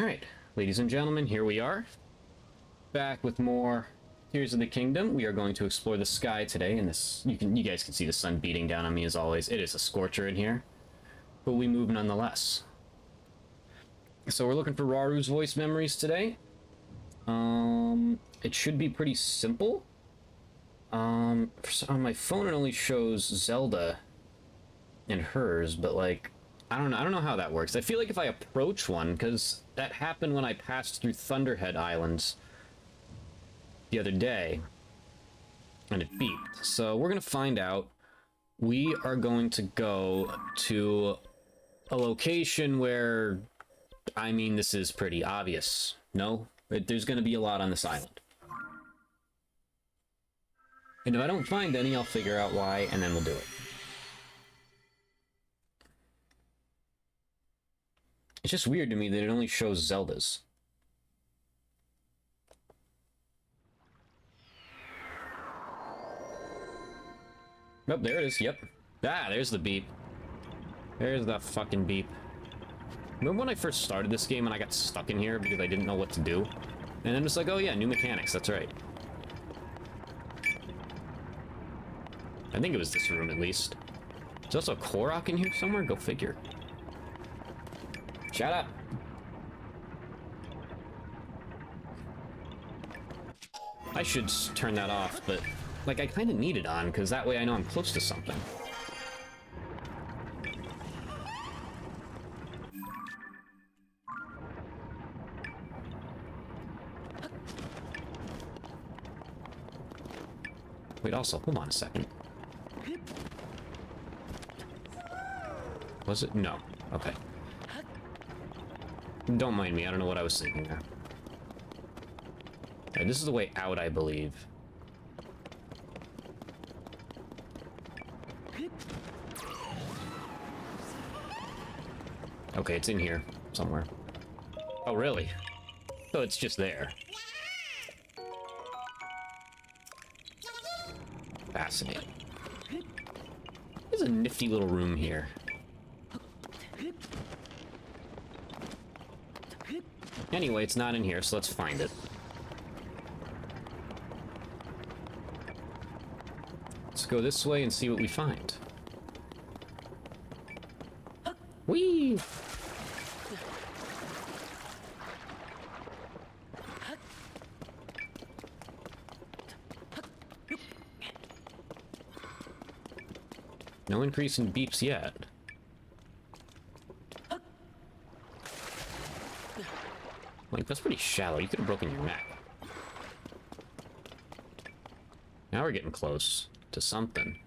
Alright, ladies and gentlemen, here we are. Back with more Tears of the Kingdom. We are going to explore the sky today, and this you guys can see the sun beating down on me as always. It is a scorcher in here, but we move nonetheless. So we're looking for Rauru's voice memories today. It should be pretty simple. On my phone it only shows Zelda and hers, but like I don't know how that works. I feel like if I approach one, because that happened when I passed through Thunderhead Islands the other day, and it beeped. So we're gonna find out. We are going to go to a location where, I mean, this is pretty obvious. No? There's gonna be a lot on this island. And if I don't find any, I'll figure out why, and then we'll do it. It's just weird to me that it only shows Zeldas. Oh, there it is, yep. Ah, there's the beep. There's the fucking beep. Remember when I first started this game and I got stuck in here because I didn't know what to do? And then it's like, oh yeah, new mechanics, that's right. I think it was this room, at least. There's also a Korok in here somewhere? Go figure. Shut up! I should turn that off, but, like, I kind of need it on, because that way I know I'm close to something. Wait, also, hold on a second. Was it? No. Okay. Don't mind me, I don't know what I was thinking there. Alright, this is the way out, I believe. Okay, it's in here, somewhere. Oh, really? So it's just there. Fascinating. There's a nifty little room here. Anyway, it's not in here, so let's find it. Let's go this way and see what we find. Whee! No increase in beeps yet. Like, that's pretty shallow. You could have broken your neck. Now we're getting close to something.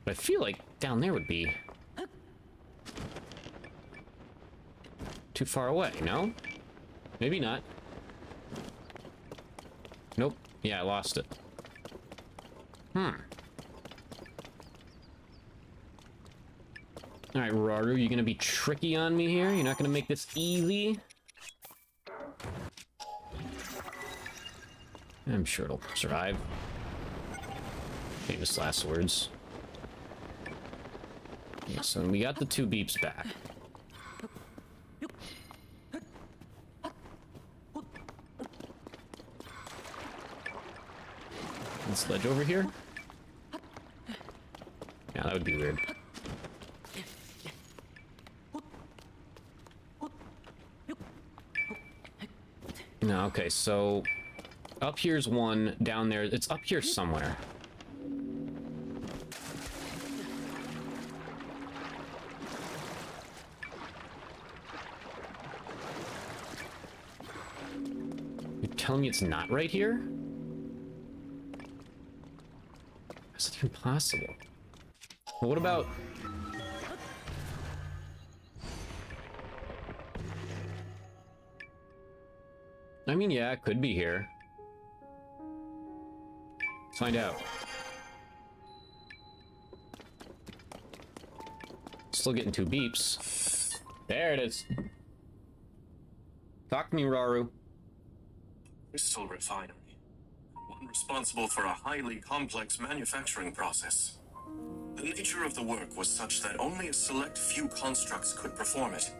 But I feel like down there would be too far away, no? Maybe not. Nope. Yeah, I lost it. Alright, Rauru, you gonna be tricky on me here? You're not gonna make this easy? I'm sure it'll survive. Famous last words. Yeah, so we got the two beeps back. This ledge over here? Yeah, that would be weird. No, okay, so up here's one, down there, it's up here somewhere. You're telling me it's not right here? How's it even possible? Well, what about... I mean, yeah, it could be here. Let's find out. Still getting two beeps. There it is. Talk to me, Rauru. Crystal refinery. One responsible for a highly complex manufacturing process. The nature of the work was such that only a select few constructs could perform it.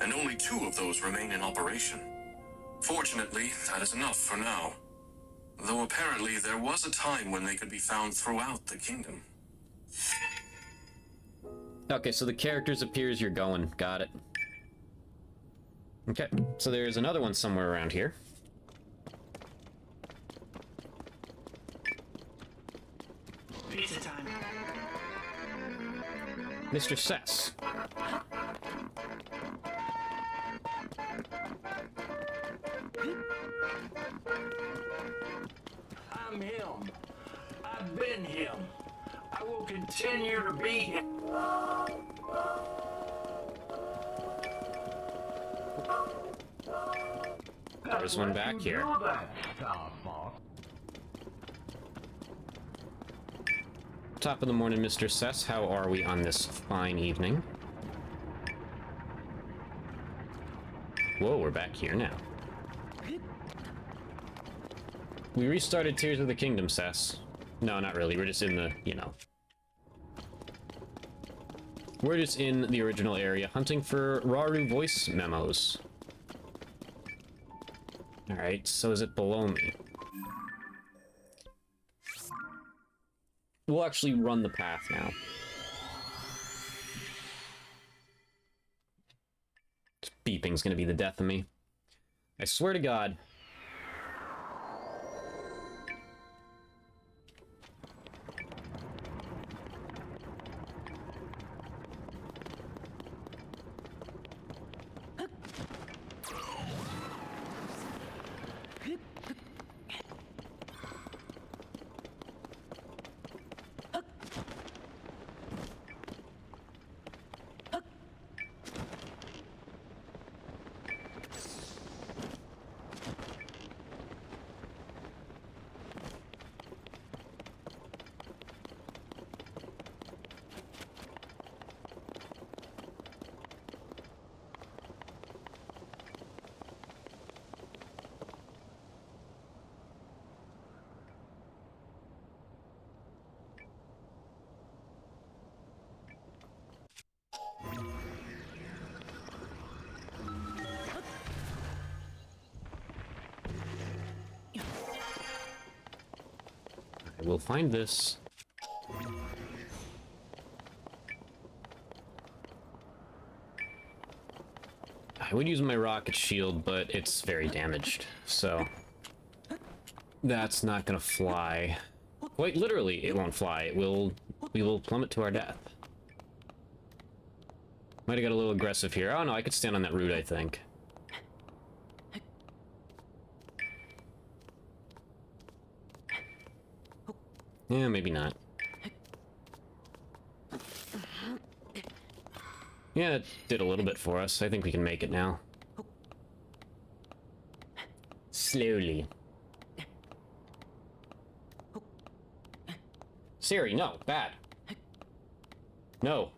and only 2 of those remain in operation. Fortunately, that is enough for now. Though apparently there was a time when they could be found throughout the kingdom. Okay, so the characters appear as you're going. Got it. Okay, so there's another one somewhere around here. Pizza time. Mr. Sess. I'm him. I've been him. I will continue to be him. There's one back here. Top of the morning, Mr. Sess. How are we on this fine evening? Whoa, we're back here now. We restarted Tears of the Kingdom, Sess. No, not really. We're just in the, you know. We're just in the original area, hunting for Rauru voice memos. Alright, so is it below me? We'll actually run the path now. This beeping's gonna be the death of me. I swear to God. I will find this. I would use my rocket shield, but it's very damaged, so that's not gonna fly. Quite literally, it won't fly. We will plummet to our death. Might have got a little aggressive here. Oh no, I could stand on that root, I think. Yeah, maybe not. Yeah, it did a little bit for us. I think we can make it now. Slowly. Siri, no, bad. No.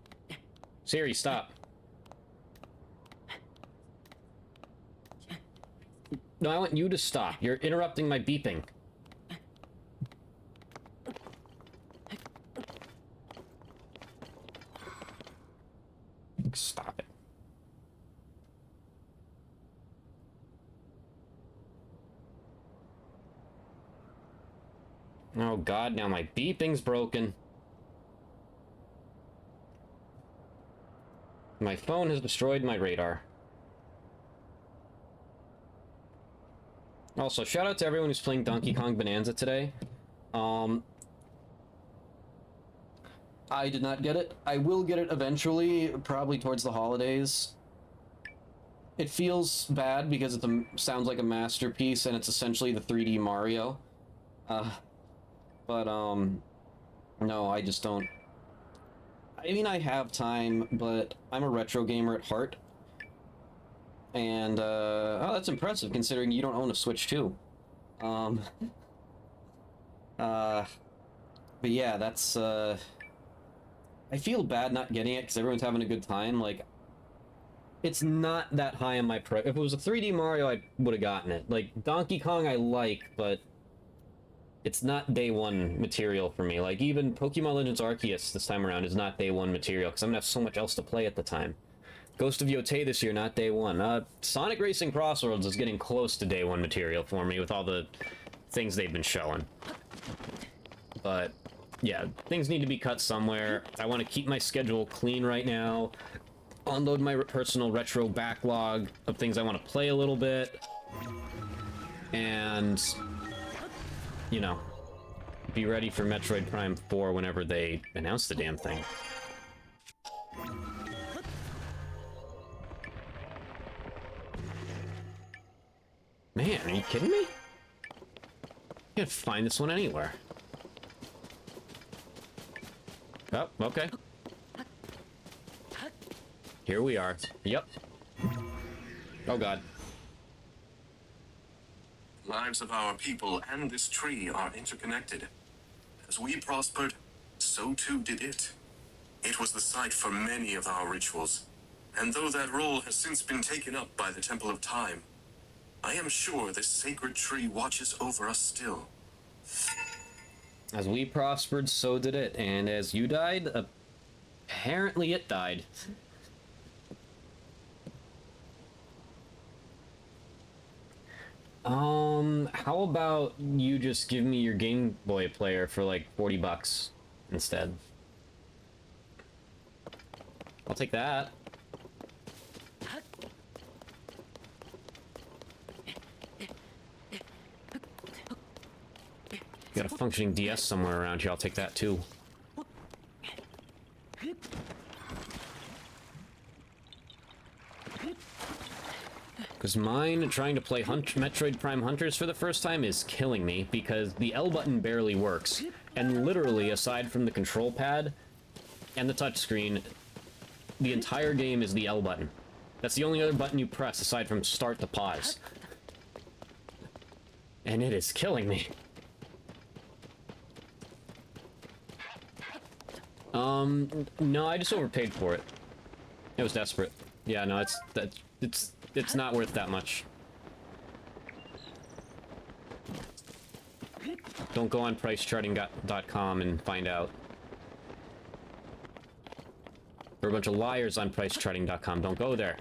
Siri, stop. No, I want you to stop. You're interrupting my beeping. Stop it. Oh God, now my beeping's broken. My phone has destroyed my radar. Also, shout out to everyone who's playing Donkey Kong Bonanza today. I did not get it. I will get it eventually, probably towards the holidays. It feels bad because it sounds like a masterpiece and it's essentially the 3D Mario. No, I just don't. I mean, I have time, but I'm a retro gamer at heart. And, oh, that's impressive considering you don't own a Switch 2. But yeah, that's, I feel bad not getting it because everyone's having a good time. Like, it's not that high on my If it was a 3D Mario, I would have gotten it. Like, Donkey Kong I like, but it's not day one material for me. Like, even Pokemon Legends Arceus this time around is not day one material because I'm gonna have so much else to play at the time. Ghost of Yotei this year, not day one. Sonic Racing Crossroads is getting close to day one material for me with all the things they've been showing. But, yeah, things need to be cut somewhere. I want to keep my schedule clean right now. Unload my personal retro backlog of things I want to play a little bit. And, you know, be ready for Metroid Prime 4 whenever they announce the damn thing. Man, are you kidding me? Can't find this one anywhere. Oh, okay. Here we are. Yep. Oh god. Lives of our people and this tree are interconnected. As we prospered, so too did it. It was the site for many of our rituals, and though that role has since been taken up by the Temple of Time, I am sure this sacred tree watches over us still. As we prospered, so did it, and as you died, apparently it died. How about you just give me your Game Boy player for like 40 bucks instead? I'll take that. Got a functioning DS somewhere around here, I'll take that too. Because mine, trying to play Metroid Prime Hunters for the first time is killing me, because the L button barely works. And literally, aside from the control pad and the touchscreen, the entire game is the L button. That's the only other button you press aside from start to pause. And it is killing me. No, I just overpaid for it. It was desperate. Yeah, no, it's not worth that much. Don't go on pricecharting.com and find out. There are a bunch of liars on pricecharting.com. Don't go there.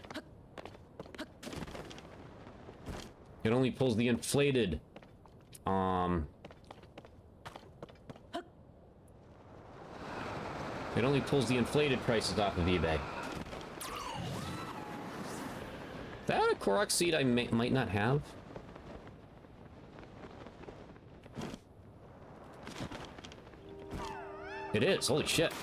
It only pulls the inflated. It only pulls the inflated prices off of eBay. Is that a Korok seed I might not have? It is, holy shit.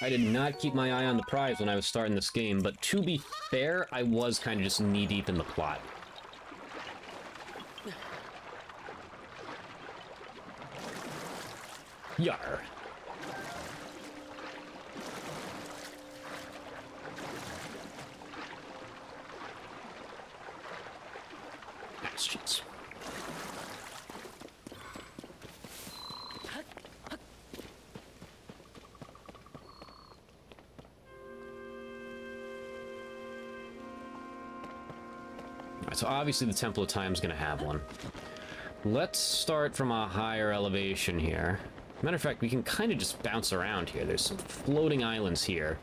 I did not keep my eye on the prize when I was starting this game, but to be fair, I was kind of just knee-deep in the plot. Yar. Bastions. Alright, so obviously the Temple of Time is going to have one. Let's start from a higher elevation here. Matter of fact, we can kind of just bounce around here. There's some floating islands here.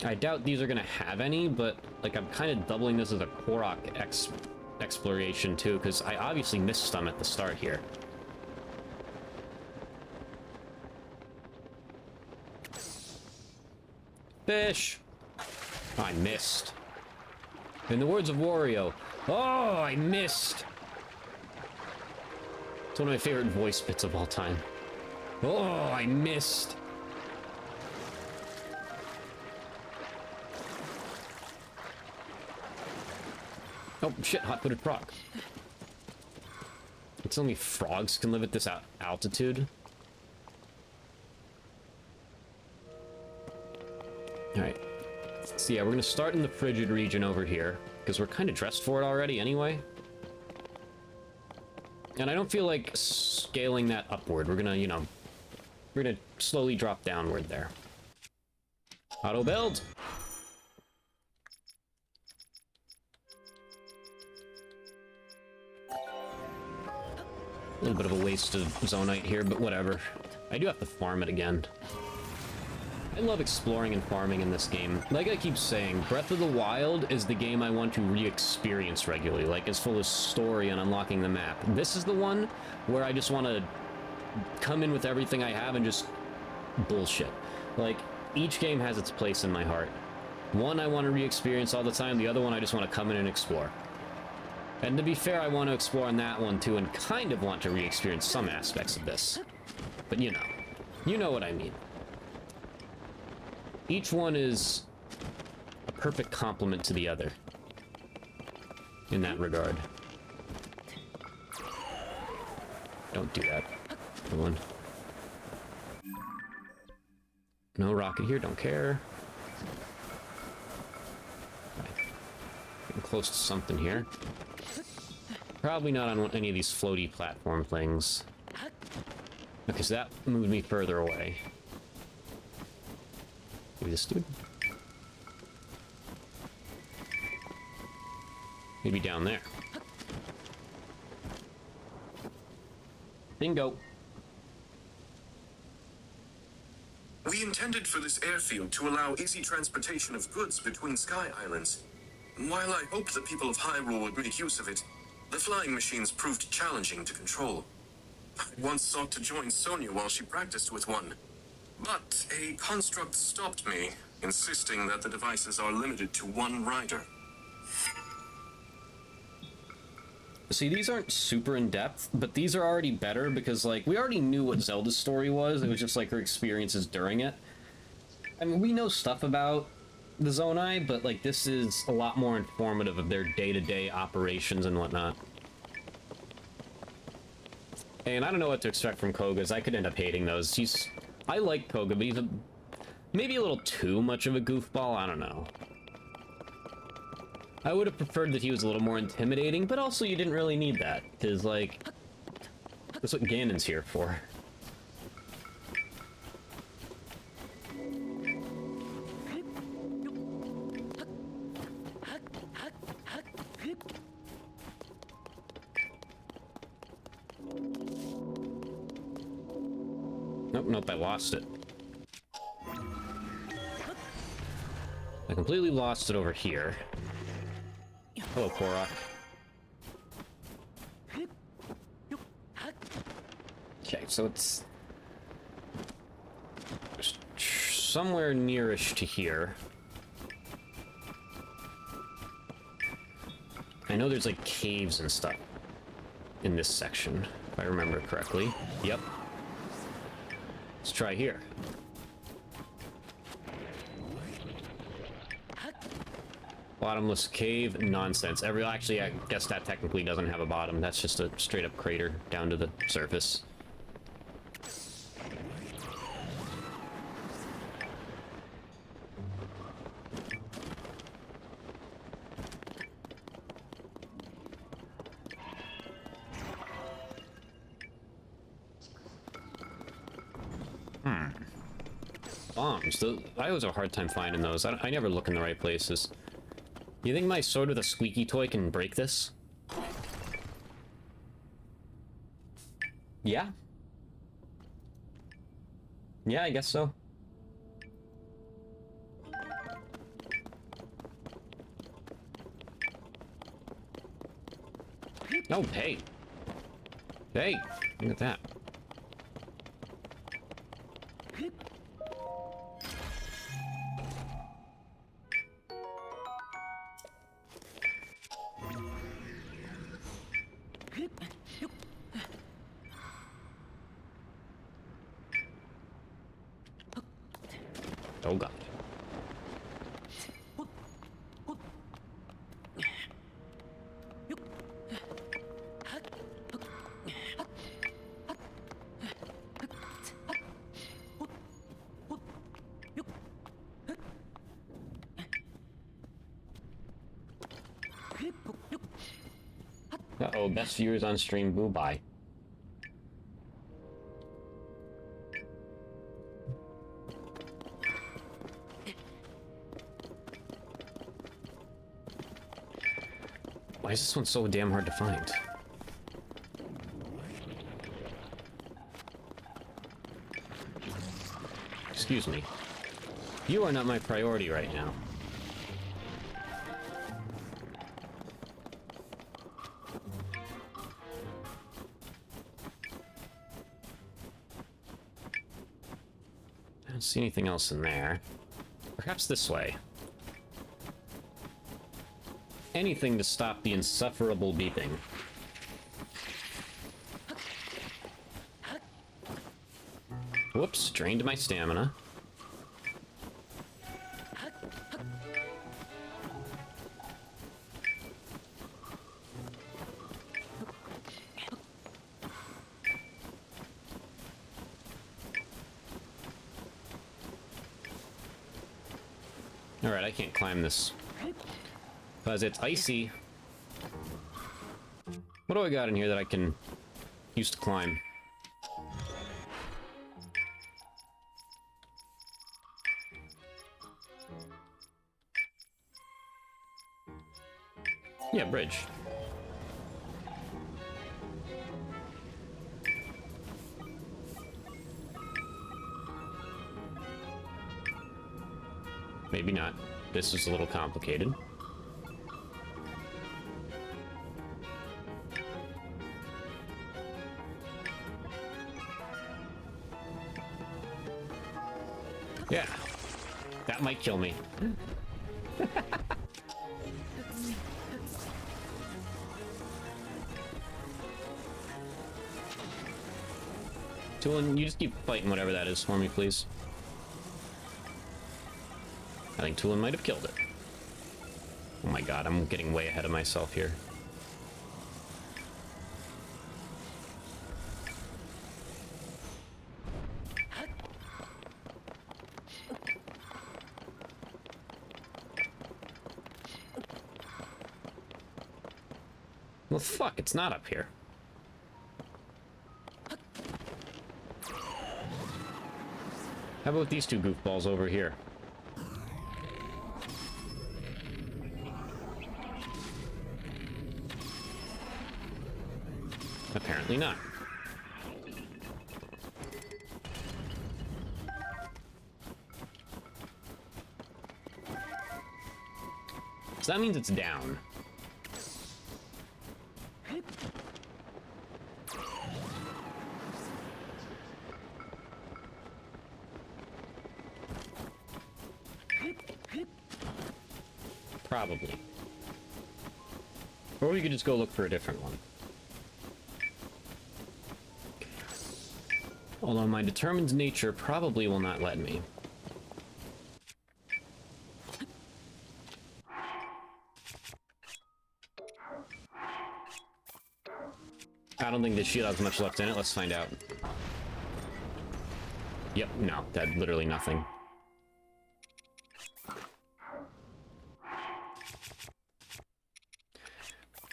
I doubt these are going to have any, but like I'm kind of doubling this as a Korok exploration too, because I obviously missed some at the start here. Fish! Oh, I missed. In the words of Wario, oh, I missed! It's one of my favorite voice bits of all time. Oh, I missed. Oh, shit, hot-footed frog. It's only frogs can live at this altitude. Alright. So yeah, we're gonna start in the frigid region over here, because we're kind of dressed for it already anyway. And I don't feel like scaling that upward. We're gonna, you know, we're gonna slowly drop downward there. Auto build! A little bit of a waste of Zonite here, but whatever. I do have to farm it again. I love exploring and farming in this game. Like I keep saying, Breath of the Wild is the game I want to re-experience regularly. Like, it's full of story and unlocking the map. This is the one where I just want to come in with everything I have and just bullshit. Like, each game has its place in my heart. One I want to re-experience all the time, the other one I just want to come in and explore. And to be fair, I want to explore on that one too, and kind of want to re-experience some aspects of this. But you know what I mean. Each one is a perfect complement to the other in that regard. Don't do that. Come on. No rocket here, don't care. Okay. Getting close to something here. Probably not on any of these floaty platform things. Okay, so that moved me further away. Maybe this dude? Maybe down there. Bingo. We intended for this airfield to allow easy transportation of goods between Sky Islands. While I hoped the people of Hyrule would make use of it, the flying machines proved challenging to control. I once sought to join Sonia while she practiced with one, but a construct stopped me, insisting that the devices are limited to one rider. See, these aren't super in-depth, but these are already better because, like, we already knew what Zelda's story was. It was just, like, her experiences during it. I mean, we know stuff about the Zonai, but, like, this is a lot more informative of their day-to-day operations and whatnot. And I don't know what to expect from Koga's. I could end up hating those. I like Koga, but he's maybe a little too much of a goofball. I don't know. I would have preferred that he was a little more intimidating, but also you didn't really need that, because, like, that's what Ganon's here for. Nope, I lost it. I completely lost it over here. Hello, Korok. Okay, so it's somewhere nearish to here. I know there's like caves and stuff in this section, if I remember correctly. Yep. Let's try here. Bottomless cave, nonsense. Actually, I guess that technically doesn't have a bottom. That's just a straight up crater down to the surface. Bombs. I always have a hard time finding those. I never look in the right places. You think my sword with a squeaky toy can break this? Yeah. Yeah, I guess so. Oh, hey. Hey, look at that. Oh god. Uh-oh, best viewers on stream, boo bye. Why is this one so damn hard to find? Excuse me. You are not my priority right now. I don't see anything else in there. Perhaps this way. Anything to stop the insufferable beeping. Whoops, drained my stamina. Alright, I can't climb this. Because it's icy. What do I got in here that I can use to climb? Yeah, bridge. Maybe not. This is a little complicated. Yeah. That might kill me. Tulin, you just keep fighting whatever that is for me, please. I think Tulin might have killed it. Oh my god, I'm getting way ahead of myself here. Well, fuck, it's not up here. How about these two goofballs over here? Apparently not. So that means it's down. Probably. Or we could just go look for a different one. Although my determined nature probably will not let me. I don't think this shield has much left in it. Let's find out. Yep, no, that literally nothing.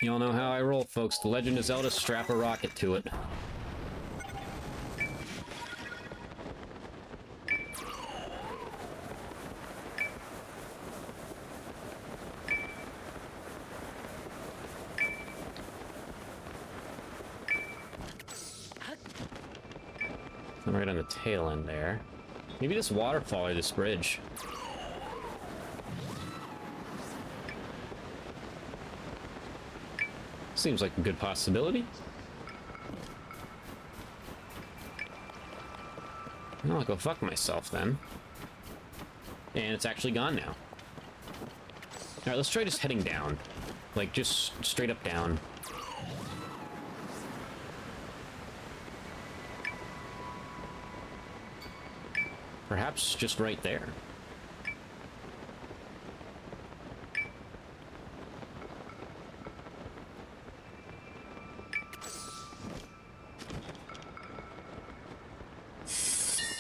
You all know how I roll, folks. The Legend of Zelda, strap a rocket to it. I'm right on the tail end there. Maybe this waterfall or this bridge. Seems like a good possibility. I'll go fuck myself then. And it's actually gone now. Alright, let's try just heading down. Like, just straight up down. Perhaps just right there.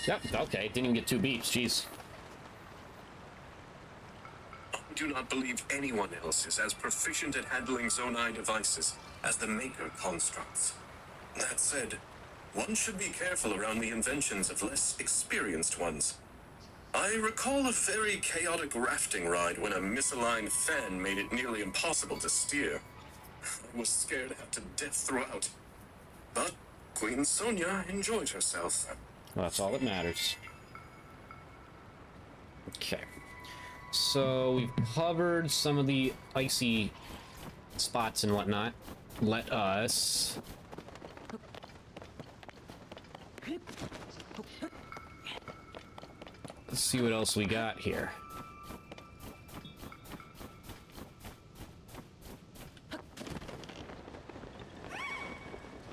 Yep, okay, didn't even get 2 beeps, jeez. I do not believe anyone else is as proficient at handling Zonai devices as the Maker constructs. That said, one should be careful around the inventions of less experienced ones. I recall a very chaotic rafting ride when a misaligned fan made it nearly impossible to steer. I was scared half to death throughout. But Queen Sonia enjoyed herself. Well, that's all that matters. Okay. So we've covered some of the icy spots and whatnot. Let us... Let's see what else we got here.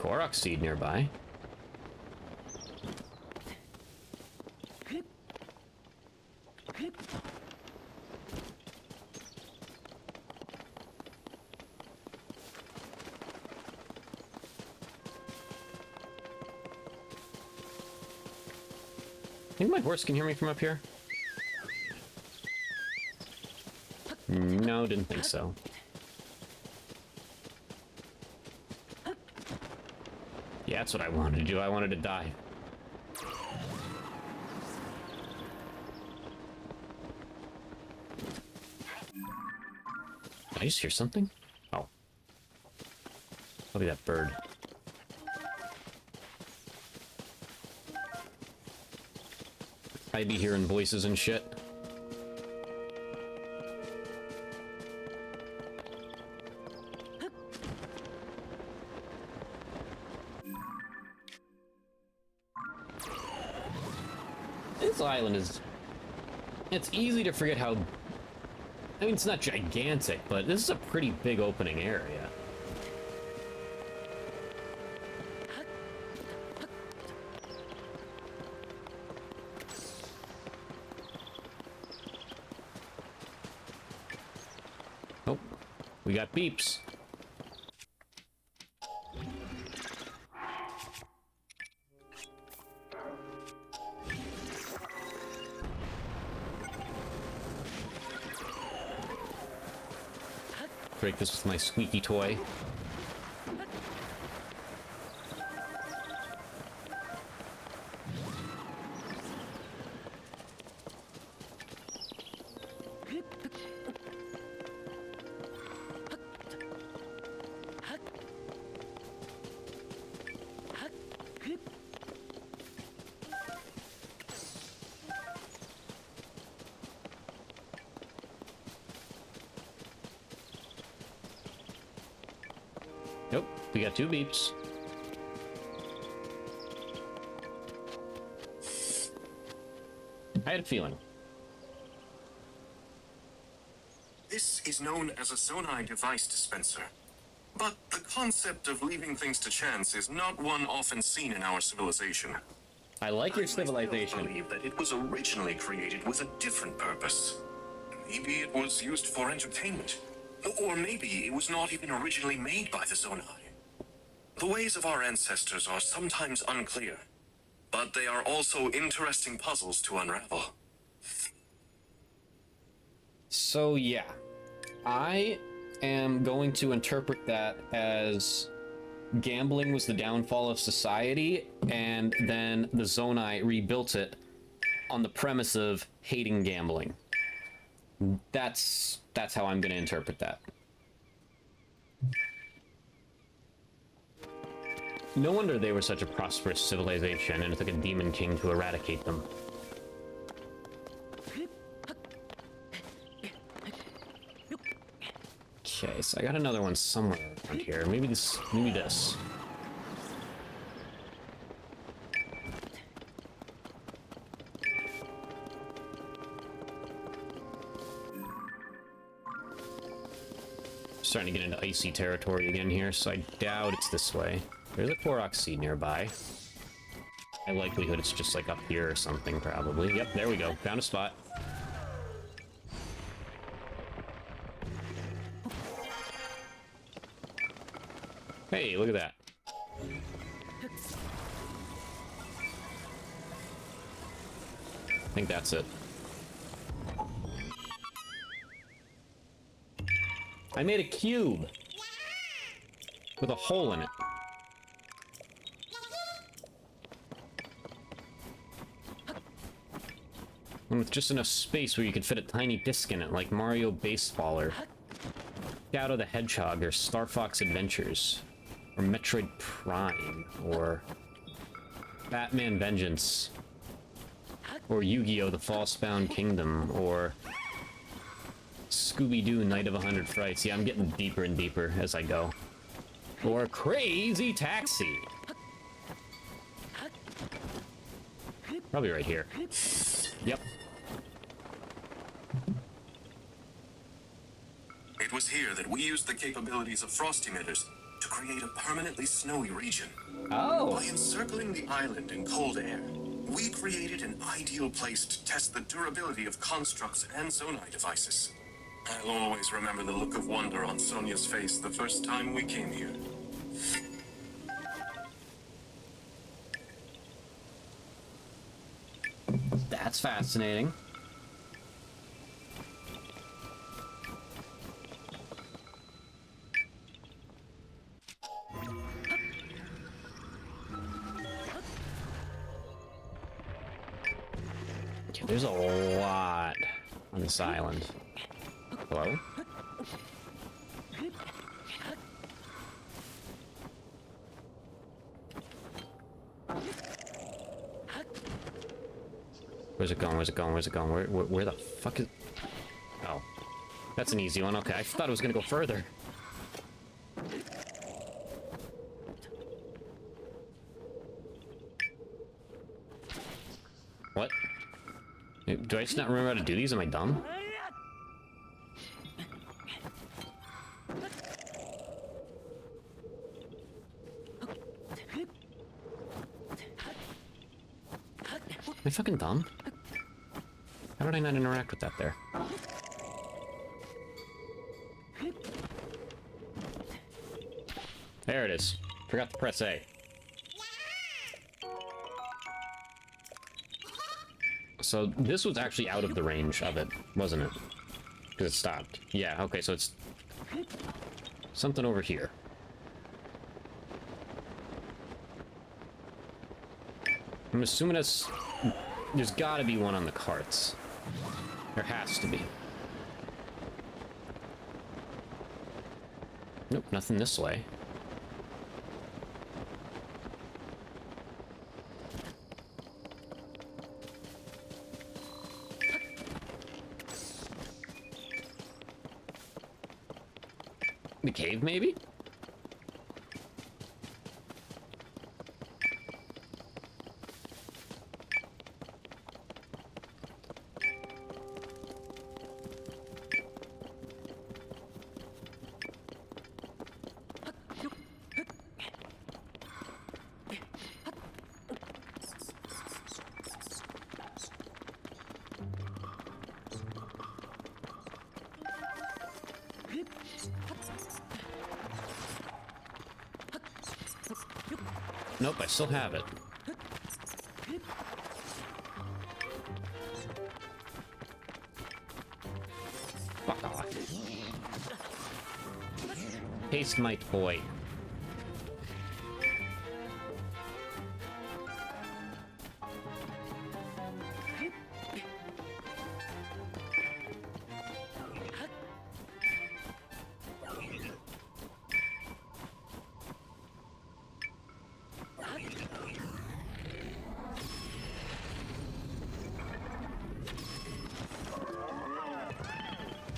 Korok seed nearby. I think my horse can hear me from up here. No, didn't think so. Yeah, that's what I wanted to do. I wanted to die. Did I just hear something? Oh. Probably that bird. I'd be hearing voices and shit. This island is... It's easy to forget how... I mean, it's not gigantic, but this is a pretty big opening area. Oh, we got beeps. Break this with my squeaky toy. Nope, we got 2 beeps. I had a feeling. This is known as a Zonai device dispenser. But the concept of leaving things to chance is not one often seen in our civilization. I like your I myself civilization. believe that it was originally created with a different purpose. Maybe it was used for entertainment. Or maybe it was not even originally made by the Zonai. The ways of our ancestors are sometimes unclear, but they are also interesting puzzles to unravel. So yeah, I am going to interpret that as gambling was the downfall of society, and then the Zonai rebuilt it on the premise of hating gambling. That's how I'm going to interpret that. No wonder they were such a prosperous civilization, and it took a demon king to eradicate them. Okay, so I got another one somewhere around here. Maybe this. Maybe this. Starting to get into icy territory again here, so I doubt it's this way. There's a Korok seed nearby. High likelihood it's just like up here or something, probably. Yep, there we go. Found a spot. Hey, look at that. I think that's it. I made a cube with a hole in it. And with just enough space where you could fit a tiny disc in it, like Mario Baseballer, Shadow the Hedgehog, or Star Fox Adventures, or Metroid Prime, or Batman Vengeance. Or Yu-Gi-Oh! The False-Bound Kingdom, or Scooby-Doo Night of 100 Frights. Yeah, I'm getting deeper and deeper as I go. Or Crazy Taxi. Probably right here. Yep. It was here that we used the capabilities of frost emitters to create a permanently snowy region. Oh. By encircling the island in cold air, we created an ideal place to test the durability of constructs and Zonai devices. I'll always remember the look of wonder on Sonia's face the first time we came here. That's fascinating. Okay, there's a lot on this island. Hello? Where's it going? Where's it going? Where's it going? Where the fuck is... Oh. That's an easy one. Okay, I thought it was gonna go further. What? Do I just not remember how to do these? Am I dumb? Am I fucking dumb? How did I not interact with that there? There it is. Forgot to press A. So this was actually out of the range of it, wasn't it? Because it stopped. Yeah, okay, so it's something over here. I'm assuming there's gotta be one on the carts. There has to be. Nope, nothing this way. The cave, maybe? Nope, I still have it. Fuck off. Haste might boy.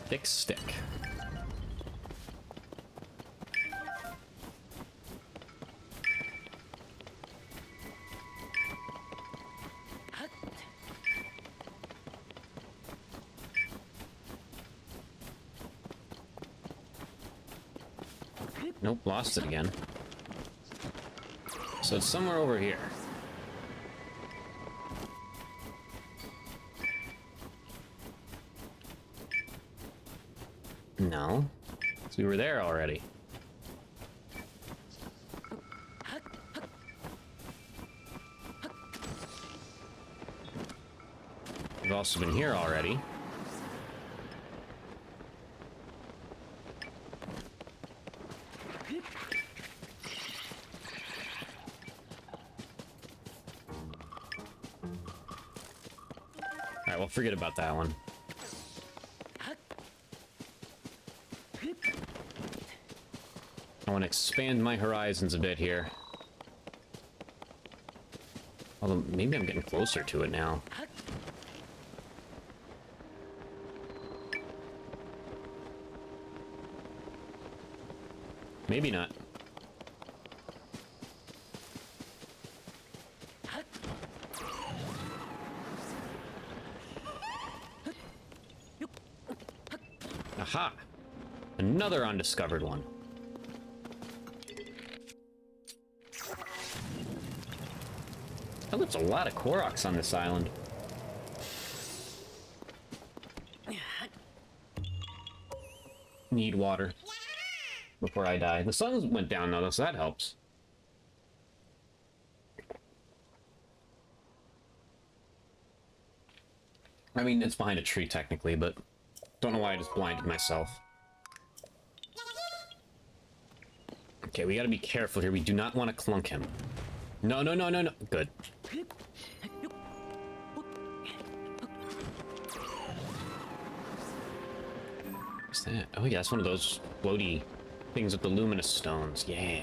Thick stick. Nope, lost it again. So it's somewhere over here. No. So we were there already. We've also been here already. Alright, well, forget about that one. I want to expand my horizons a bit here. Although, maybe I'm getting closer to it now. Maybe not. Aha! Another undiscovered one. Oh, there's a lot of Koroks on this island. Need water before I die. The sun went down though, so that helps. I mean, it's behind a tree technically, but don't know why I just blinded myself. Okay, we gotta be careful here. We do not want to clunk him. No, no, no, no, no. Good. What's that? Oh yeah, that's one of those floaty things with the luminous stones. Yeah.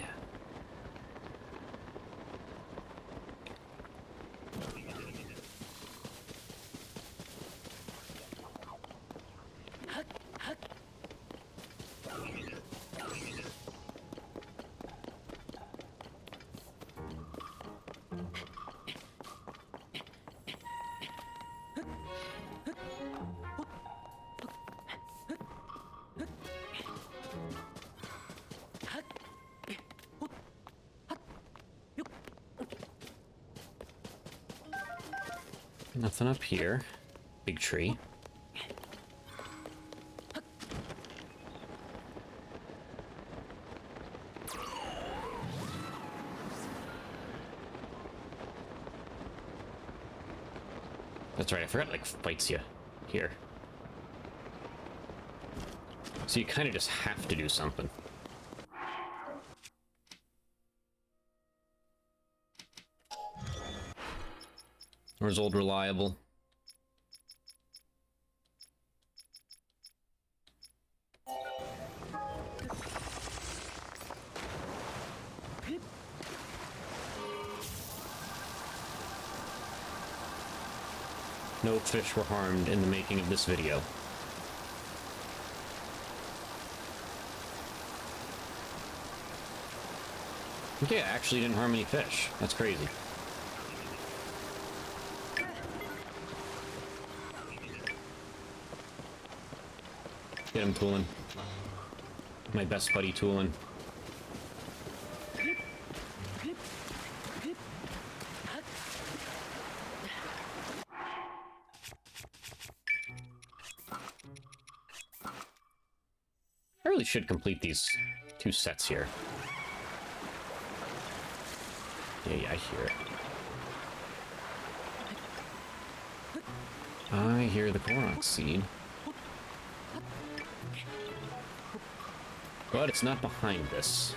Nothing up here. Big tree. That's right, I forgot it, like, fights you here. So you kind of just have to do something. Where's old reliable? No fish were harmed in the making of this video. Okay, I actually didn't harm any fish. That's crazy. Get him, Toolin. My best buddy, Toolin. I really should complete these 2 sets here. Yeah, I hear it. I hear the Korok seed. But it's not behind this.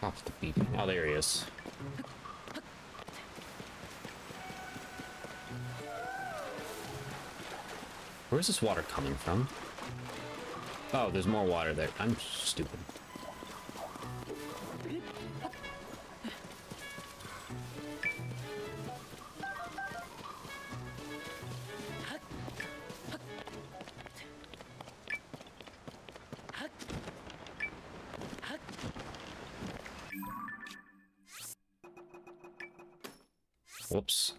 Off the beep. Oh, there he is. Where's this water coming from? Oh, there's more water there. I'm stupid. Whoops.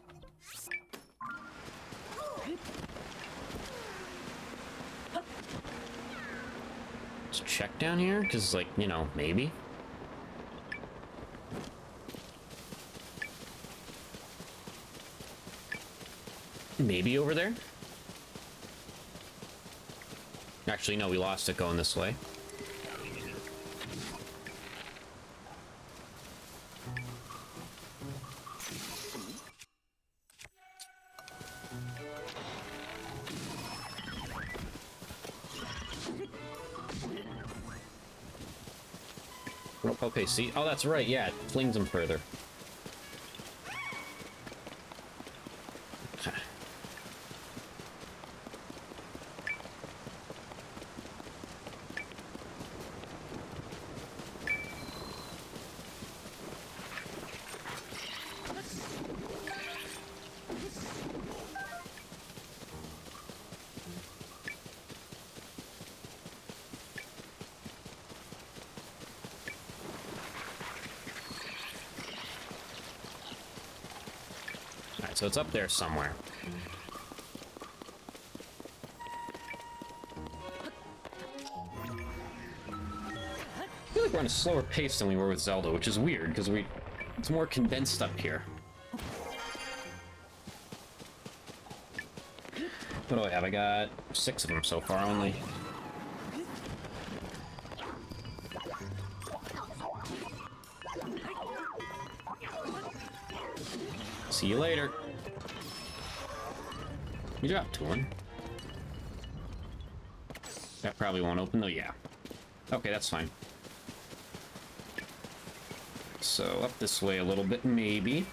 Let's check down here, because, like, you know, maybe. Maybe over there? Actually, no, we lost it going this way. Okay, see? Oh, that's right, yeah, it flings them further. Okay. Alright, so it's up there somewhere. I feel like we're on a slower pace than we were with Zelda, which is weird, because it's more condensed up here. What do I have? I got 6 of them so far only. See you later. You dropped one. That probably won't open though, yeah. Okay, that's fine. So up this way a little bit, maybe.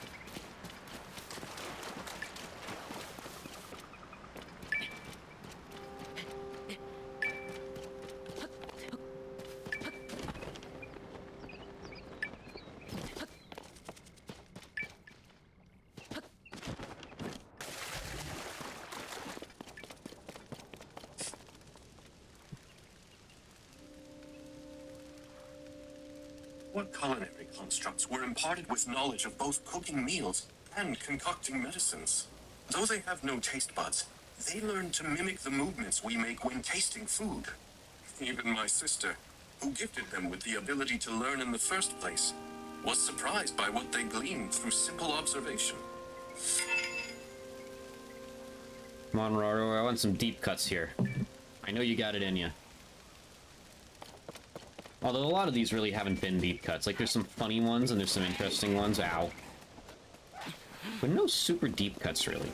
What culinary constructs were imparted with knowledge of both cooking meals and concocting medicines? Though they have no taste buds, they learn to mimic the movements we make when tasting food. Even my sister, who gifted them with the ability to learn in the first place, was surprised by what they gleaned through simple observation. Come on, Rauru, I want some deep cuts here. I know you got it in you. Although a lot of these really haven't been deep cuts. Like, there's some funny ones and there's some interesting ones. Ow. But no super deep cuts, really.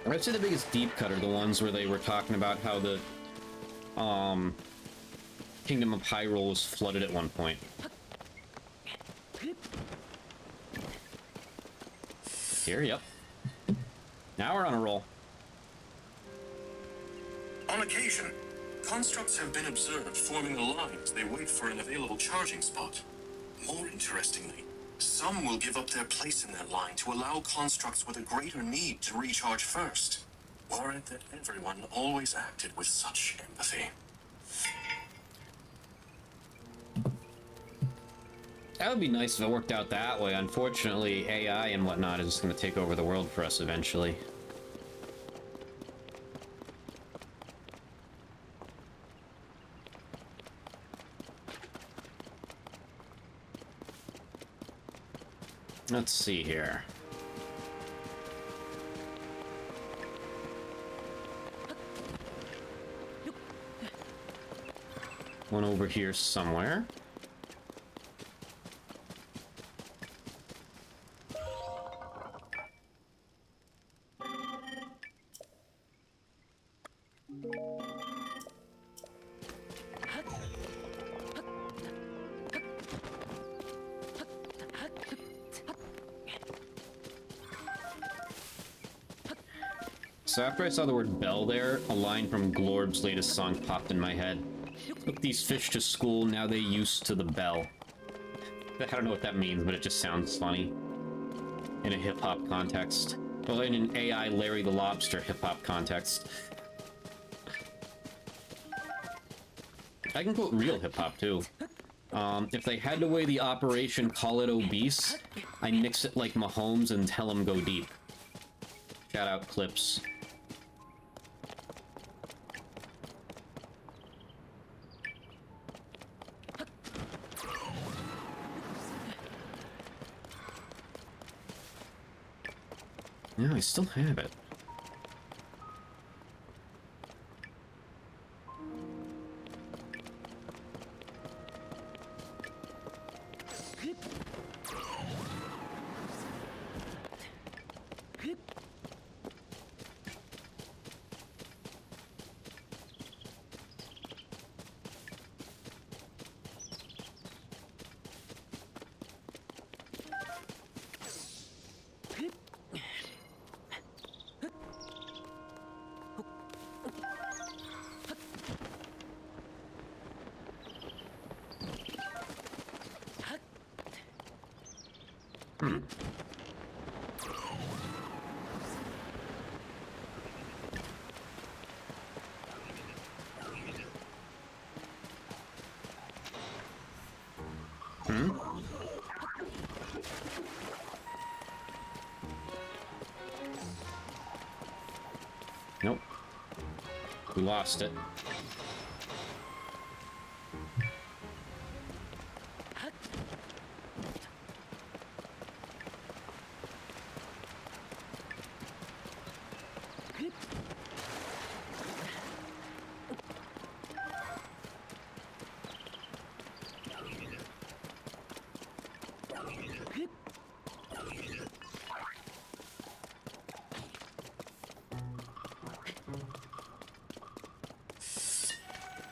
I'd say the biggest deep cut are the ones where they were talking about how the, Kingdom of Hyrule was flooded at one point. Here, yep. Now we're on a roll. On occasion, constructs have been observed forming a line as they wait for an available charging spot. More interestingly, some will give up their place in that line to allow constructs with a greater need to recharge first. Warrant that everyone always acted with such empathy. That would be nice if it worked out that way. Unfortunately, AI and whatnot is just going to take over the world for us eventually. Let's see here. One over here somewhere. So after I saw the word bell there, a line from Glorb's latest song popped in my head. Took these fish to school, now they used to the bell. I don't know what that means, but it just sounds funny. In a hip-hop context. Well, in an AI Larry the Lobster hip-hop context. I can quote real hip-hop, too. If they had to weigh the operation Call It Obese, I mix it like Mahomes and tell him go deep. Shout out Clips. No, I still have it. Nope. We lost it.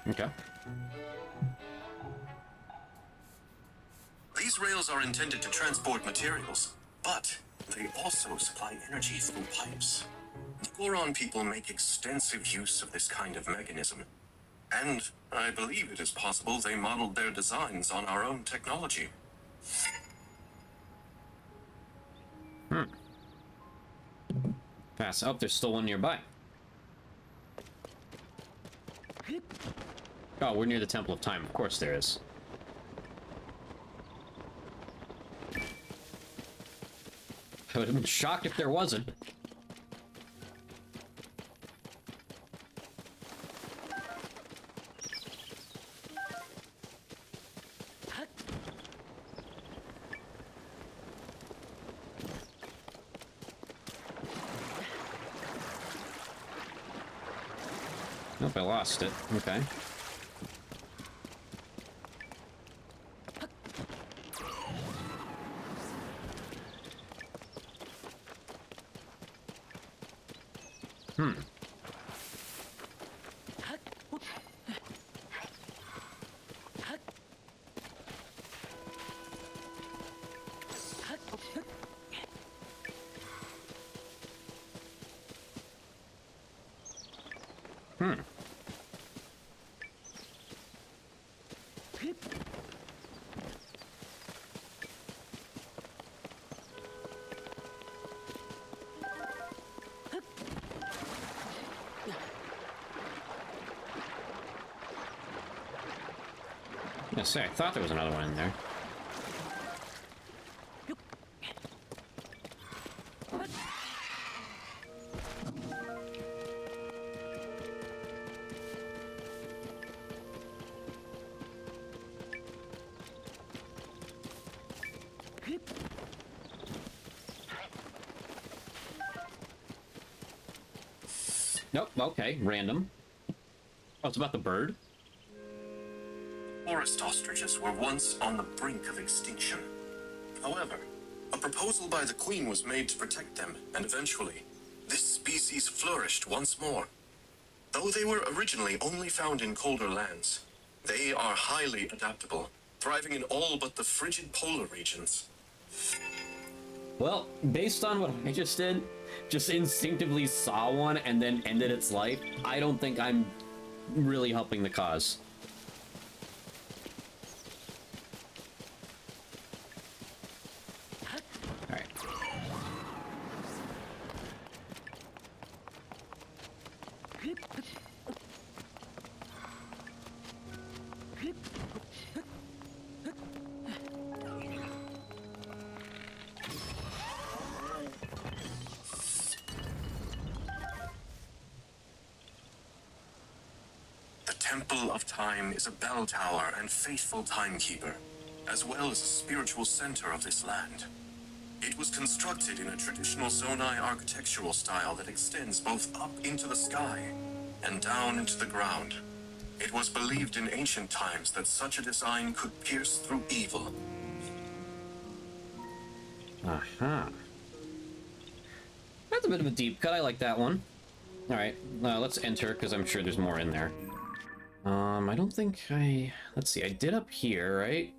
Okay. These rails are intended to transport materials, but they also supply energy through pipes. The Goron people make extensive use of this kind of mechanism, and I believe it is possible they modeled their designs on our own technology. Pass. Oh, there's still one nearby. Oh, we're near the Temple of Time. Of course there is. I would have been shocked if there wasn't. Nope, I lost it. Okay. Yeah, say, I thought there was another one in there. Nope, okay, random. Oh, it's about the bird? Forest ostriches were once on the brink of extinction. However, a proposal by the Queen was made to protect them, and eventually, this species flourished once more. Though they were originally only found in colder lands, they are highly adaptable, thriving in all but the frigid polar regions. Well, based on what I just did, just instinctively saw one and then ended its life, I don't think I'm really helping the cause. Alright. The Temple of Time is a bell tower and faithful timekeeper, as well as a spiritual center of this land. It was constructed in a traditional Zonai architectural style that extends both up into the sky and down into the ground. It was believed in ancient times that such a design could pierce through evil. Uh-huh. That's a bit of a deep cut. I like that one. Alright, let's enter, because I'm sure there's more in there. I don't think I... Let's see, I did up here, right?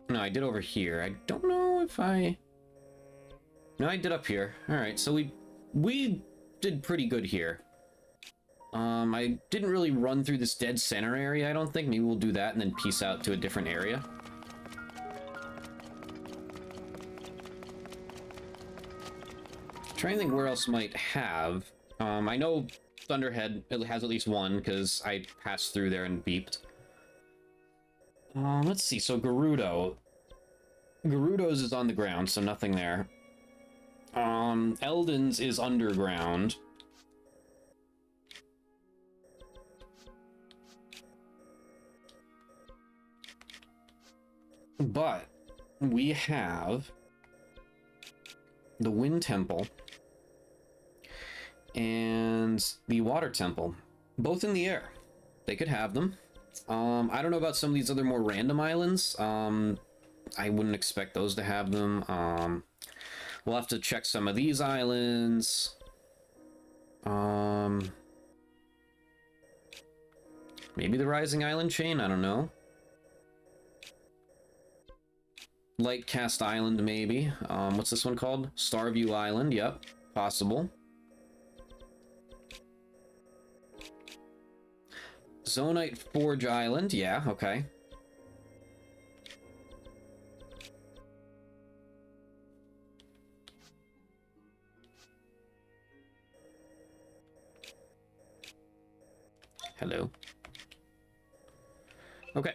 No, I did over here. I don't know if I... No, I did up here. Alright, so we did pretty good here. I didn't really run through this dead center area, I don't think. Maybe we'll do that and then peace out to a different area. Trying to think where else might have. I know Thunderhead it has at least one because I passed through there and beeped. Let's see. So Gerudo. Gerudo's is on the ground, so nothing there. Elden's is underground. But we have the Wind Temple and the Water Temple, both in the air. They could have them. I don't know about some of these other more random islands. I wouldn't expect those to have them. We'll have to check some of these islands. Maybe the Rising Island chain, I don't know. Lightcast Island, maybe. What's this one called? Starview Island, yep, possible. Zonite Forge Island, yeah, okay. Hello. Okay.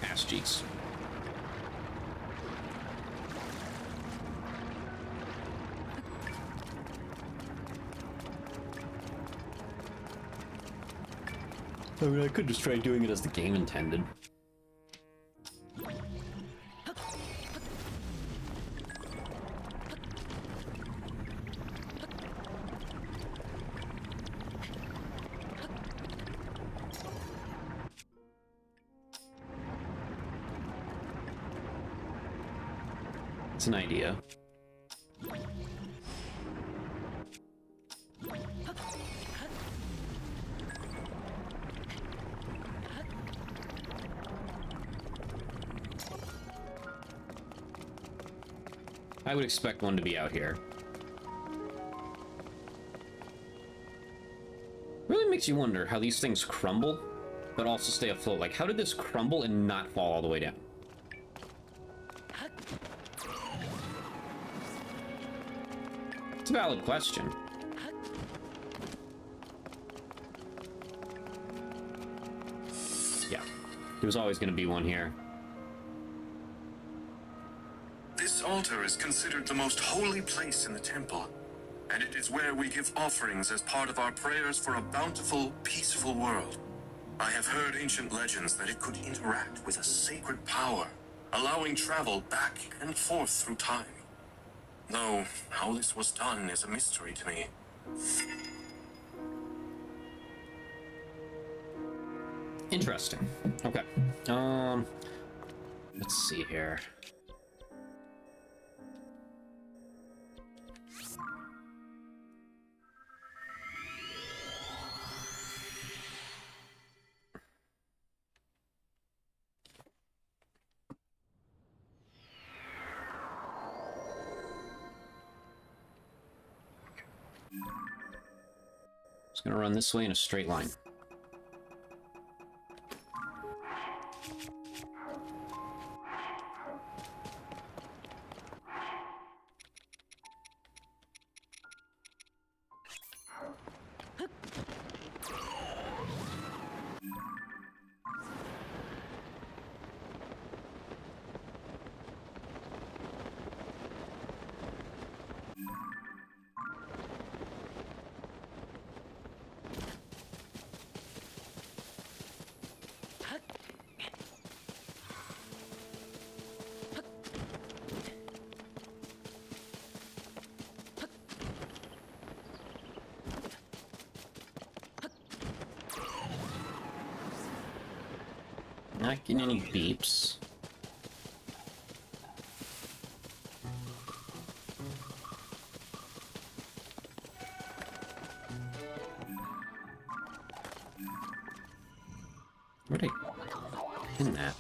Ass cheeks. I mean, I could just try doing it as the game intended. It's an idea. I would expect one to be out here. Really makes you wonder how these things crumble, but also stay afloat. Like, how did this crumble and not fall all the way down? It's a valid question. Yeah, there's always going to be one here. This altar is considered the most holy place in the temple, and it is where we give offerings as part of our prayers for a bountiful, peaceful world. I have heard ancient legends that it could interact with a sacred power, allowing travel back and forth through time. Though, how this was done is a mystery to me. Interesting. Okay. Let's see here. Just gonna run this way in a straight line. Not getting any beeps. Where'd I pin that?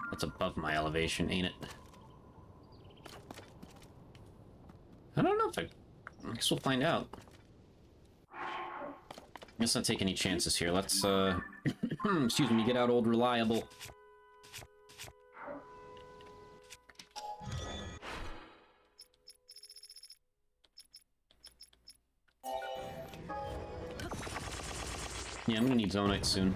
That's above my elevation, ain't it? I don't know if I guess we'll find out. Let's not take any chances here. Let's, excuse me, get out old reliable. Yeah, I'm gonna need Zonite soon.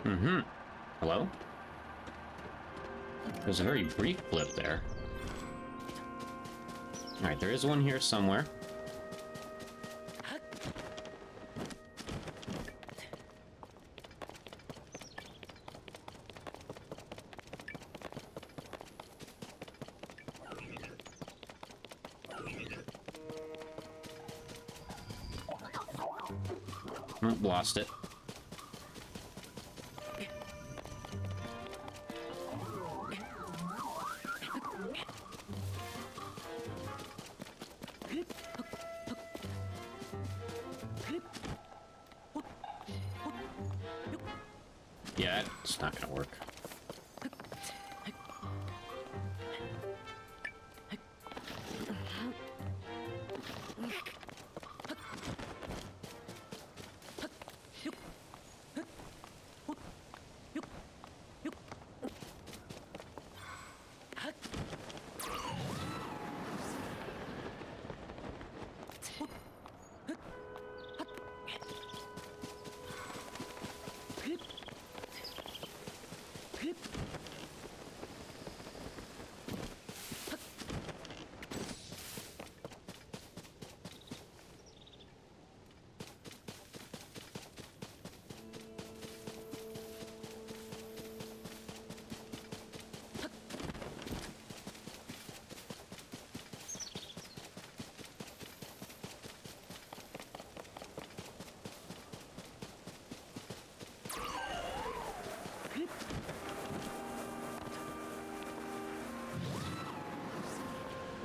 Mm-hmm. Hello? There's a very brief blip there. Alright, there is one here somewhere. Oh, lost it. Yeah, it's not gonna work.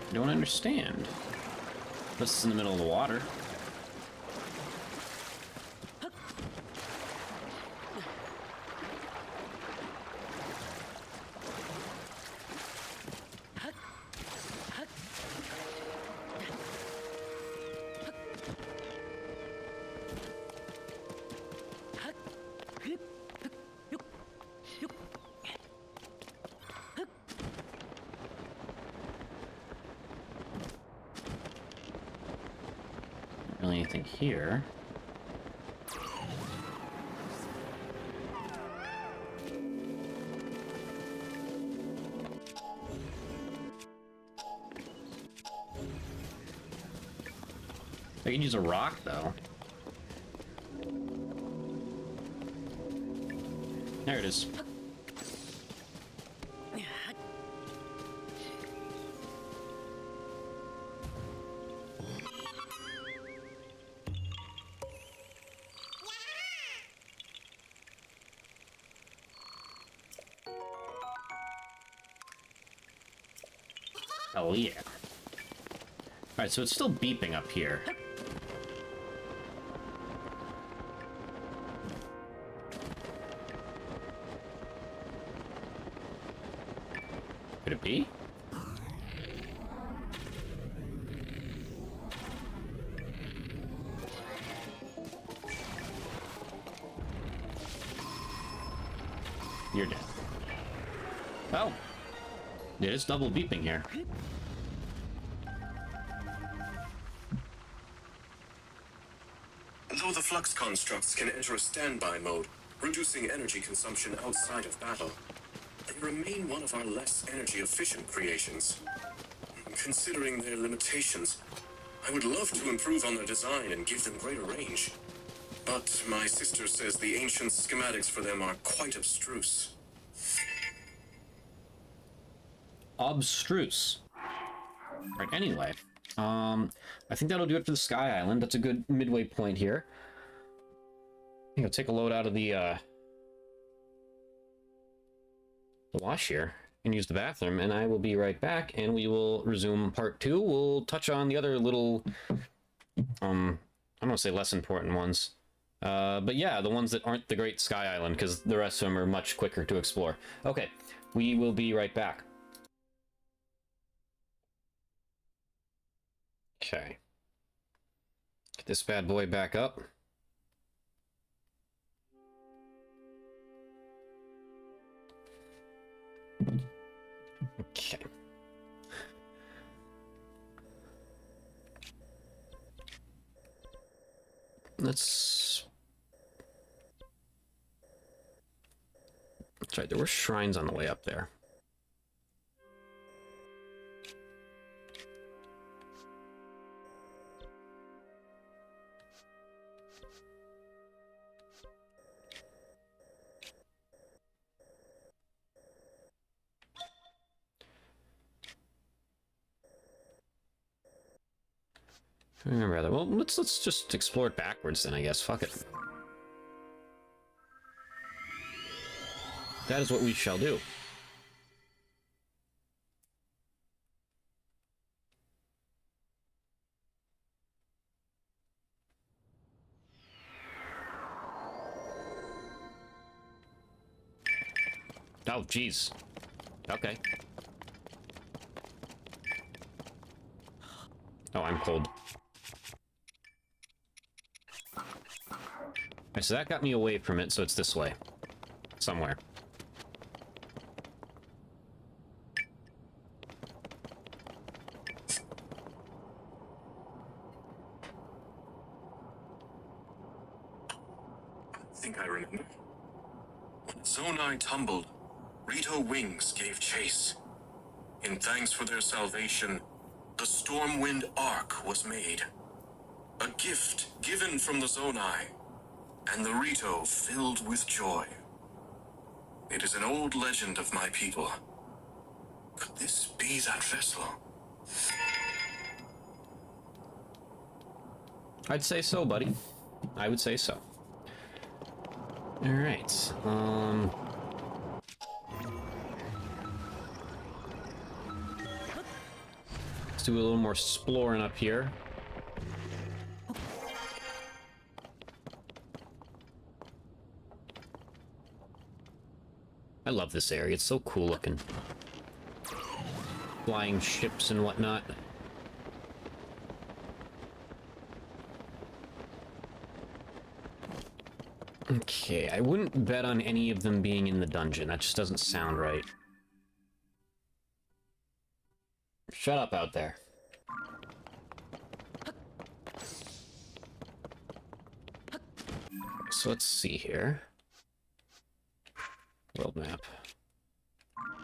I don't understand. This is in the middle of the water. Not really anything here. I can use a rock, though. There it is. Oh, yeah. Alright, so it's still beeping up here. Could it be? You're dead. Oh! It is double beeping here. Though the flux constructs can enter a standby mode, reducing energy consumption outside of battle, they remain one of our less energy-efficient creations. Considering their limitations, I would love to improve on their design and give them greater range. But my sister says the ancient schematics for them are quite abstruse. Abstruse. Right, anyway. I think that'll do it for the Sky Island. That's a good midway point here. I think I'll take a load out of the wash here and use the bathroom, and I will be right back, and we will resume part 2. We'll touch on the other little, I don't want to say less important ones. But yeah, the ones that aren't the Great Sky Island, because the rest of them are much quicker to explore. Okay, we will be right back. Okay. Get this bad boy back up. Okay. Let's That's right, there were shrines on the way up there. I remember that. Well, let's just explore it backwards then, I guess. Fuck it. That is what we shall do. Oh, jeez. Okay. Oh, I'm cold. Alright, so that got me away from it, so it's this way. Somewhere. I think I remember. When Zonai tumbled, Rito wings gave chase. In thanks for their salvation, the Stormwind Ark was made. A gift given from the Zonai, and the Rito filled with joy. It is an old legend of my people. Could this be that vessel? I'd say so, buddy. I would say so. Alright, let's do a little more exploring up here. I love this area, it's so cool looking. Flying ships and whatnot. Okay, I wouldn't bet on any of them being in the dungeon. That just doesn't sound right. Shut up out there. So let's see here. World map.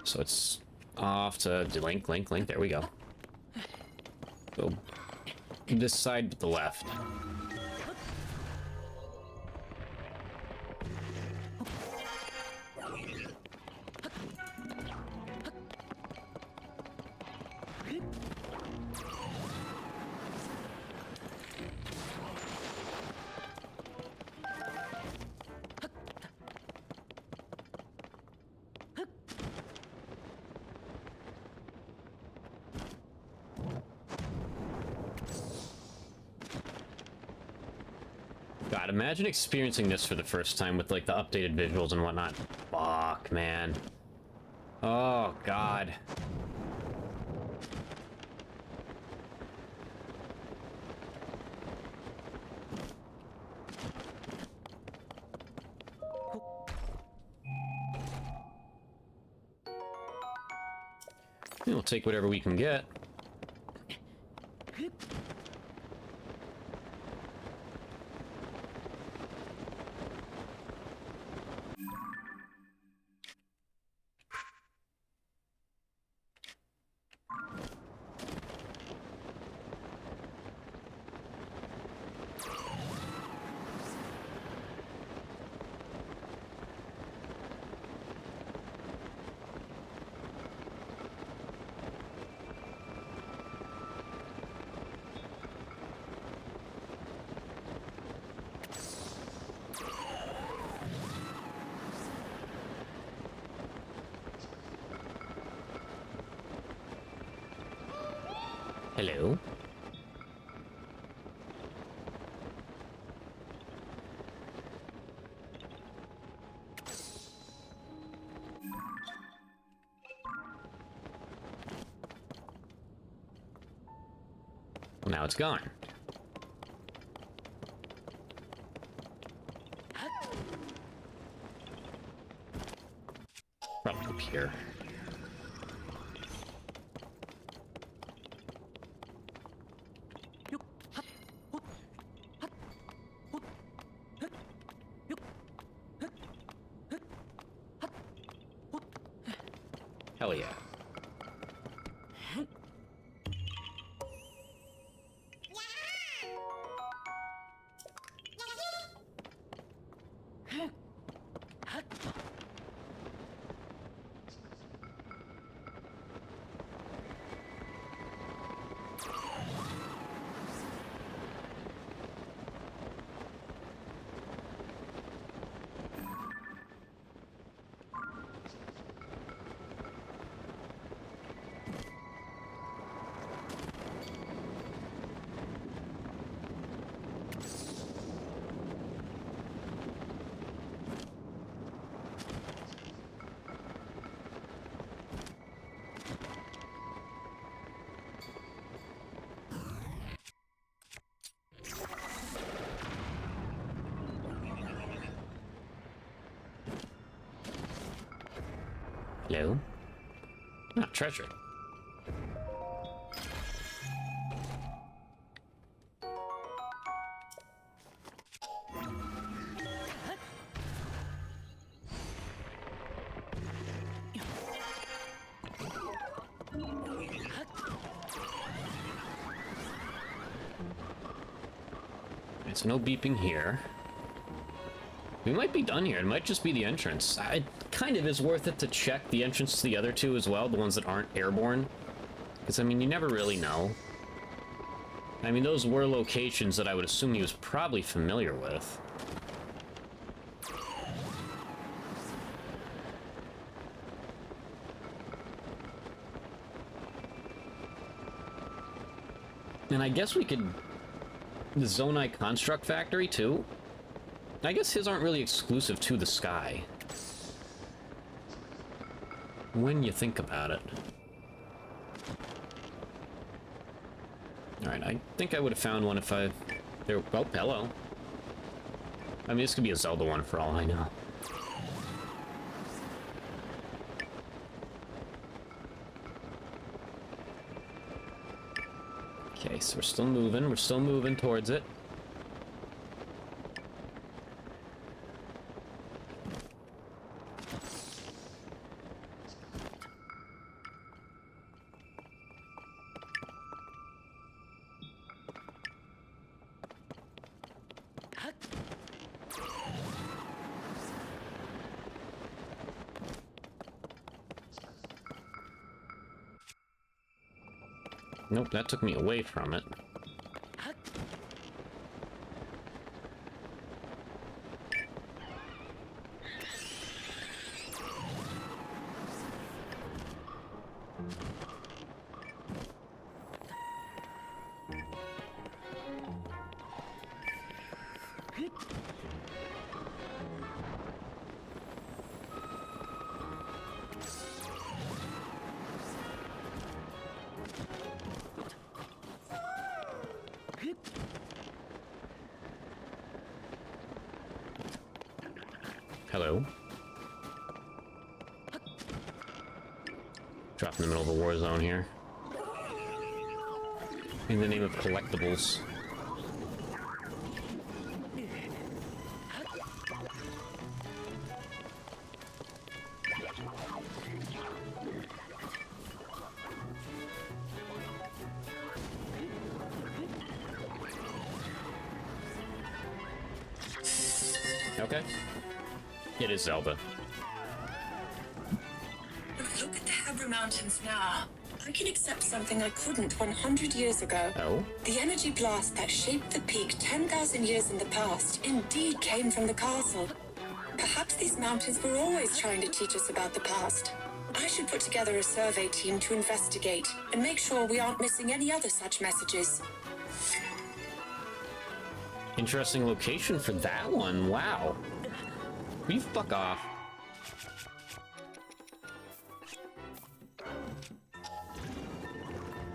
So it's off to link. There we go. Go this side to the left. God, imagine experiencing this for the first time with, like, the updated visuals and whatnot. Fuck, man. Oh, God. We'll take whatever we can get. Hello? Well, now it's gone. Probably up here. Hell yeah. Hello? Ah, treasure. It's no beeping here. We might be done here. It might just be the entrance. It kind of is worth it to check the entrance to the other two as well, the ones that aren't airborne. Because, I mean, you never really know. I mean, those were locations that I would assume he was probably familiar with. And I guess we could... The Zonai Construct Factory, too? I guess his aren't really exclusive to the sky. When you think about it. Alright, I think I would have found one if I... There... Oh, hello. I mean, this could be a Zelda one for all I know. Okay, so we're still moving. We're still moving towards it. Nope, that took me away from it. Hello. Drop in the middle of a war zone here. In the name of collectibles. Okay. It is Zelda. Look at the Hebra Mountains now. I can accept something I couldn't 100 years ago. Oh? The energy blast that shaped the peak 10,000 years in the past indeed came from the castle. Perhaps these mountains were always trying to teach us about the past. I should put together a survey team to investigate and make sure we aren't missing any other such messages. Interesting location for that one. Wow. Will you fuck off?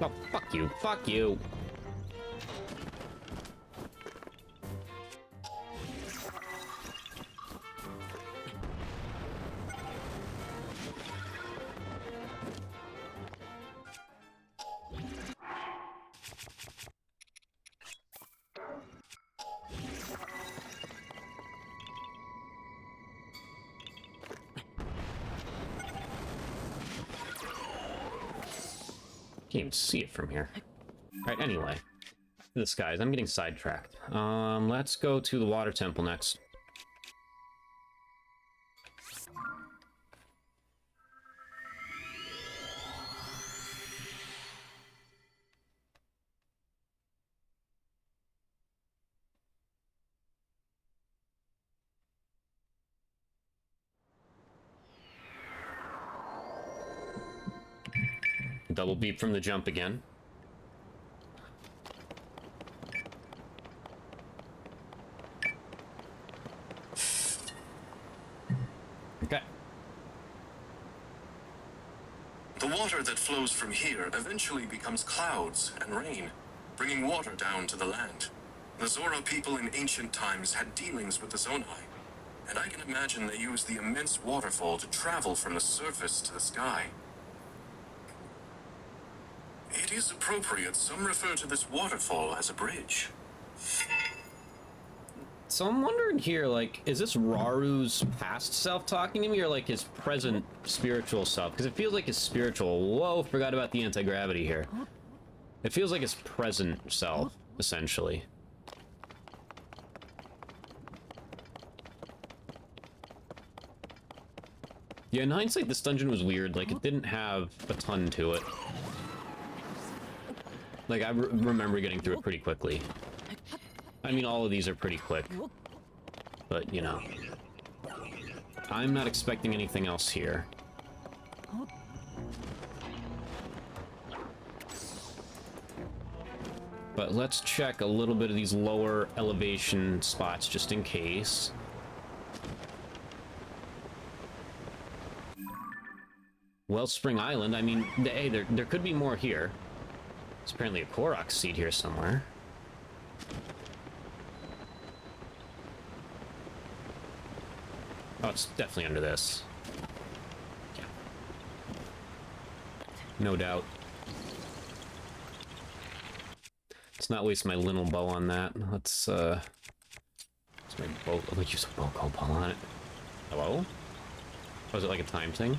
Oh, fuck you. Fuck you. even see it from here. Alright, anyway. This, guys, I'm getting sidetracked. Let's go to the water temple next. Double beep from the jump again. Okay. The water that flows from here eventually becomes clouds and rain, bringing water down to the land. The Zora people in ancient times had dealings with the Zonai, and I can imagine they used the immense waterfall to travel from the surface to the sky. It is appropriate some refer to this waterfall as a bridge. So I'm wondering here, like, is this Rauru's past self talking to me, or like his present spiritual self? Because it feels like his spiritual... Whoa, forgot about the anti-gravity here. It feels like his present self, essentially. Yeah, in hindsight, this dungeon was weird. Like, it didn't have a ton to it. Like, I remember getting through it pretty quickly. I mean, all of these are pretty quick. But, you know. I'm not expecting anything else here. But let's check a little bit of these lower elevation spots just in case. Wellspring Island, I mean, hey, there could be more here. There's apparently a Korok seed here somewhere. Oh, it's definitely under this. Yeah. No doubt. Let's not waste my lintel bow on that. Let's my bow. Let's use a bow copal on it. Hello? Was it like a time thing?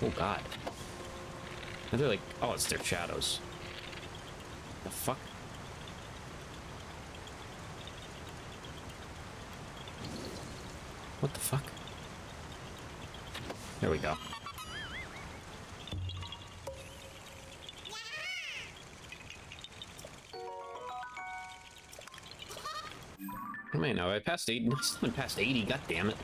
Oh god. And they're like, oh, it's their shadows. The fuck? What the fuck? There we go. How many now? I passed 80. No, still past 80. God damn it.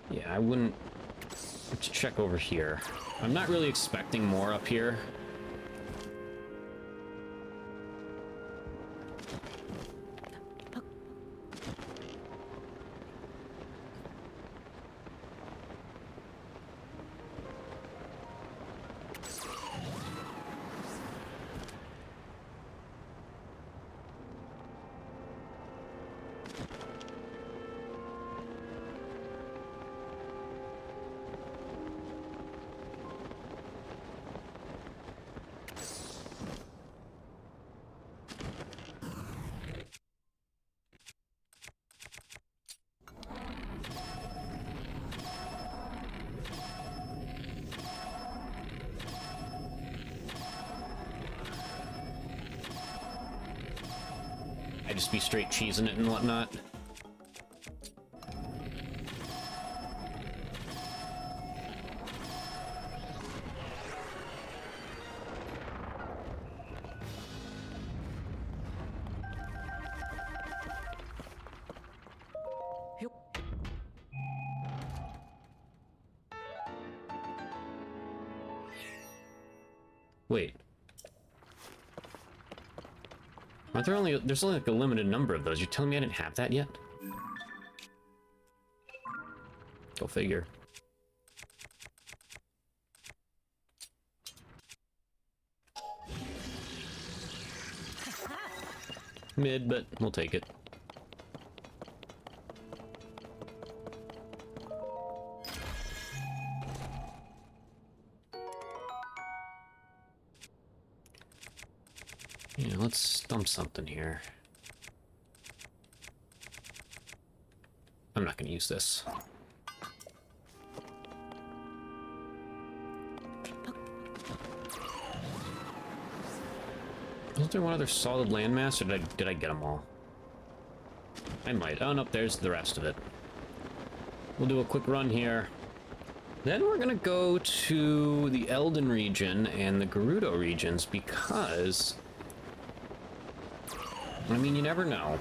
Yeah, I wouldn't... Let's check over here. I'm not really expecting more up here. I just be straight cheesing it and whatnot. Wait. Aren't there only... There's only like a limited number of those. You're telling me I didn't have that yet? Go figure. Mid, but we'll take it. Yeah, let's dump something here. I'm not gonna use this. Wasn't there one other solid landmass, or did I get them all? I might. Oh, no, there's the rest of it. We'll do a quick run here. Then we're gonna go to the Elden region and the Gerudo regions, because... I mean, you never know.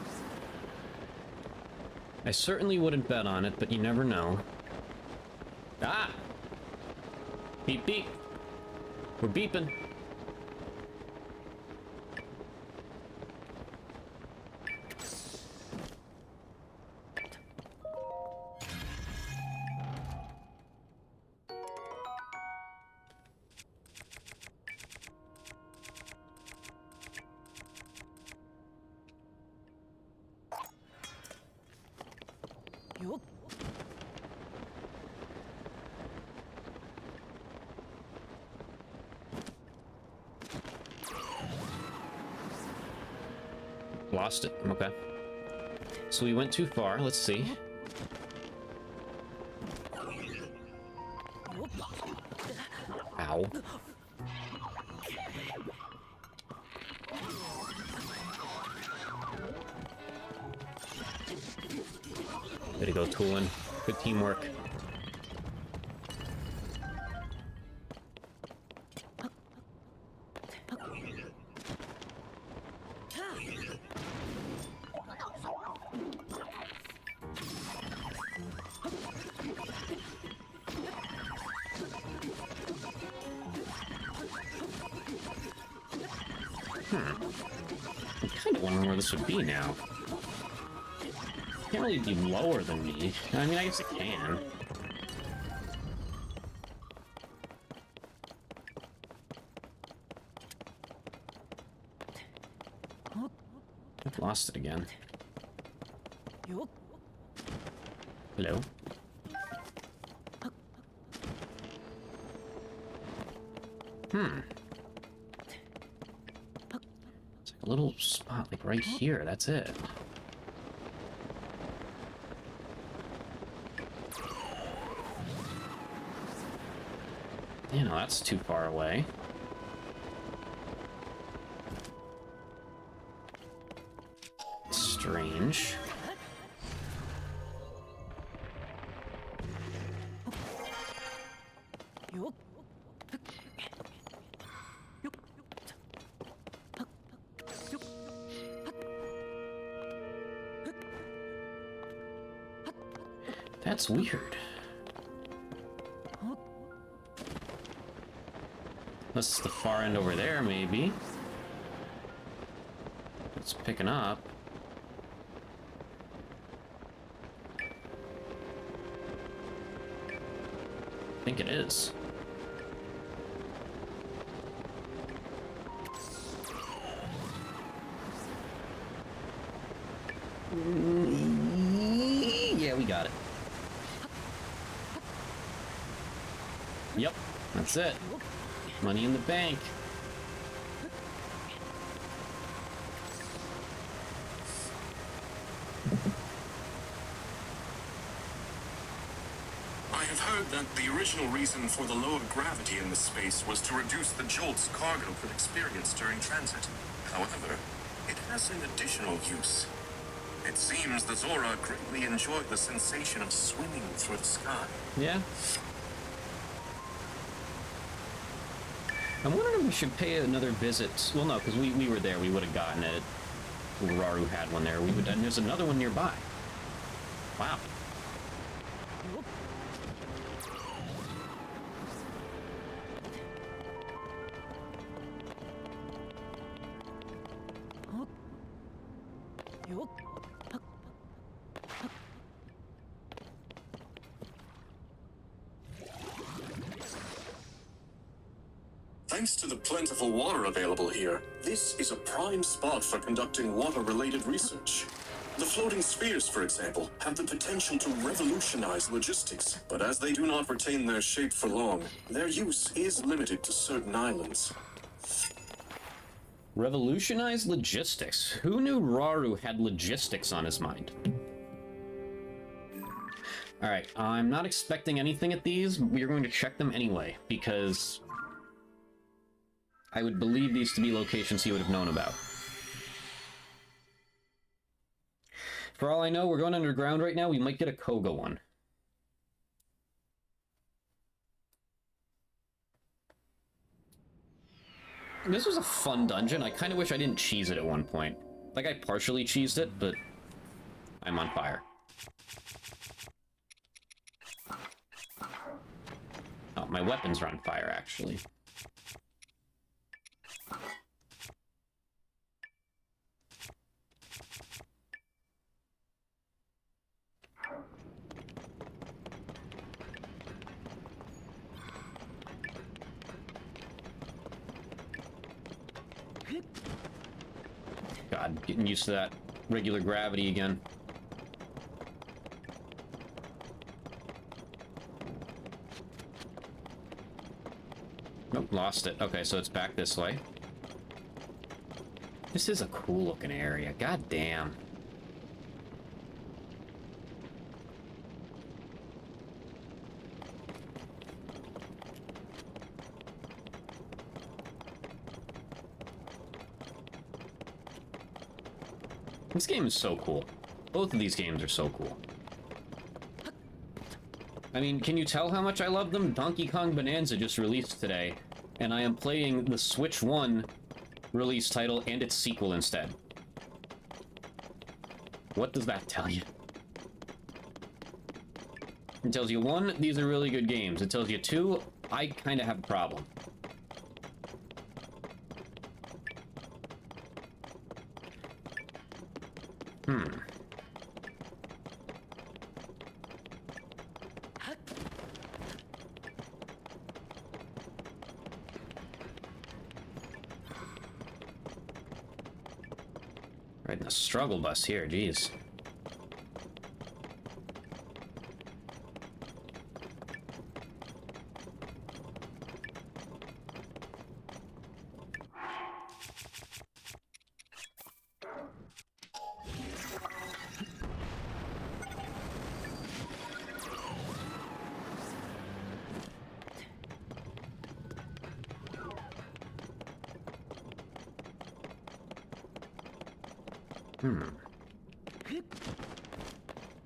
I certainly wouldn't bet on it, but you never know. Ah! Beep beep. We're beeping. Lost it. Okay. So we went too far. Let's see. Ow. Way to go, Toolin. Good teamwork. I'm kind of wondering where this would be now. Can't really be lower than me. I mean, I guess it can. I've lost it again. Hello? It's like a little spot, like right here. That's it. You know, that's too far away. Strange. That's weird. Unless it's the far end over there, maybe. It's picking up. I think it is. Yeah, we got it. Yep, that's it. Money in the bank. I have heard that the original reason for the lower gravity in this space was to reduce the jolts cargo could experience during transit. However, it has an additional use. It seems the Zora greatly enjoyed the sensation of swimming through the sky. Yeah. I'm wondering if we should pay another visit. Well, no, because we were there. We would have gotten it. Rauru had one there. We would, and there's another one nearby. Wow. Thanks to the plentiful water available here, this is a prime spot for conducting water-related research. The floating spheres, for example, have the potential to revolutionize logistics, but as they do not retain their shape for long, their use is limited to certain islands. Revolutionize logistics. Who knew Rauru had logistics on his mind? Alright, I'm not expecting anything at these. We're going to check them anyway, because I would believe these to be locations he would have known about. For all I know, we're going underground right now. We might get a Koga one. This was a fun dungeon. I kind of wish I didn't cheese it at one point. Like, I partially cheesed it, but I'm on fire. Oh, my weapons are on fire, actually. God, getting used to that regular gravity again. Nope, lost it. Okay, so it's back this way. This is a cool looking area. God damn. This game is so cool. Both of these games are so cool. I mean, can you tell how much I love them? Donkey Kong Bonanza just released today, and I am playing the Switch 1 release title and its sequel instead. What does that tell you? It tells you, 1, these are really good games. It tells you, 2, I kind of have a problem. Right in the struggle bus here, geez.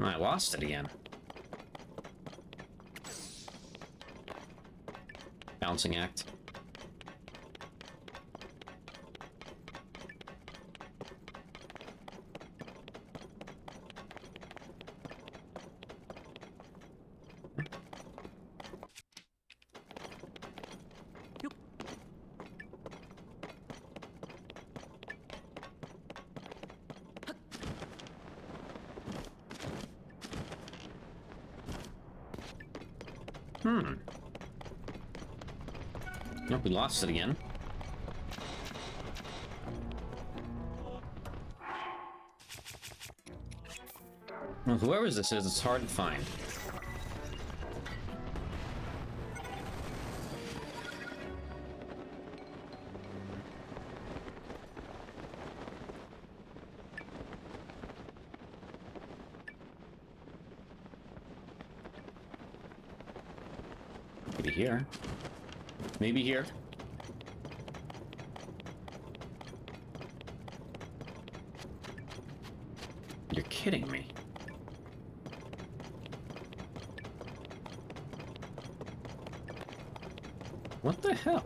I lost it again. Bouncing act. Nope, we lost it again. Well, whoever this is, it's hard to find. Maybe here. Maybe here. You're kidding me. What the hell?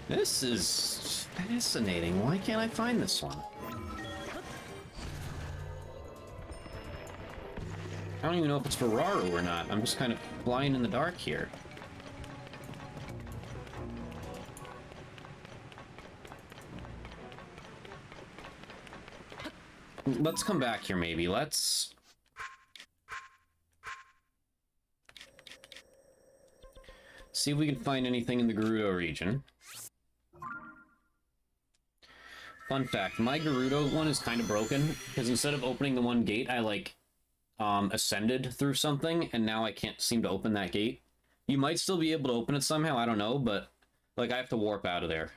This is fascinating. Why can't I find this one? I don't even know if it's for Rauru or not. I'm just kind of flying in the dark here. Let's come back here, maybe. Let's... see if we can find anything in the Gerudo region. Fun fact, my Gerudo one is kind of broken, because instead of opening the one gate, I, like, ascended through something, and now I can't seem to open that gate. You might still be able to open it somehow, I don't know, but, like, I have to warp out of there.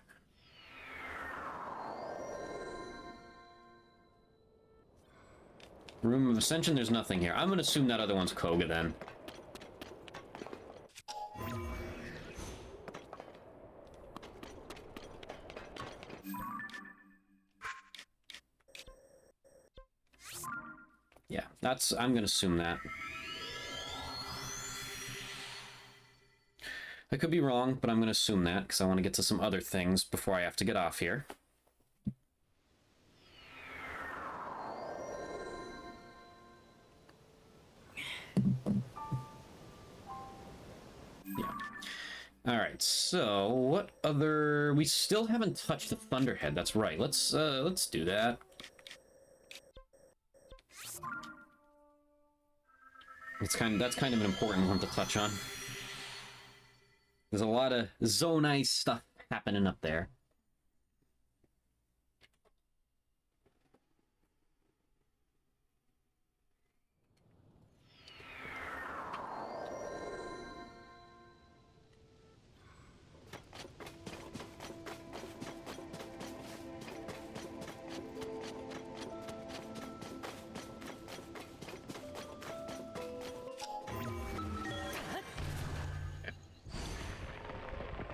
Room of Ascension, there's nothing here. I'm gonna assume that other one's Koga, then. Yeah, that's... I'm gonna assume that. I could be wrong, but I'm gonna assume that, because I want to get to some other things before I have to get off here. Yeah. Alright, so what other... we still haven't touched the Thunderhead, that's right. Let's do that. That's kind of an important one to touch on. There's a lot of Zonai stuff happening up there.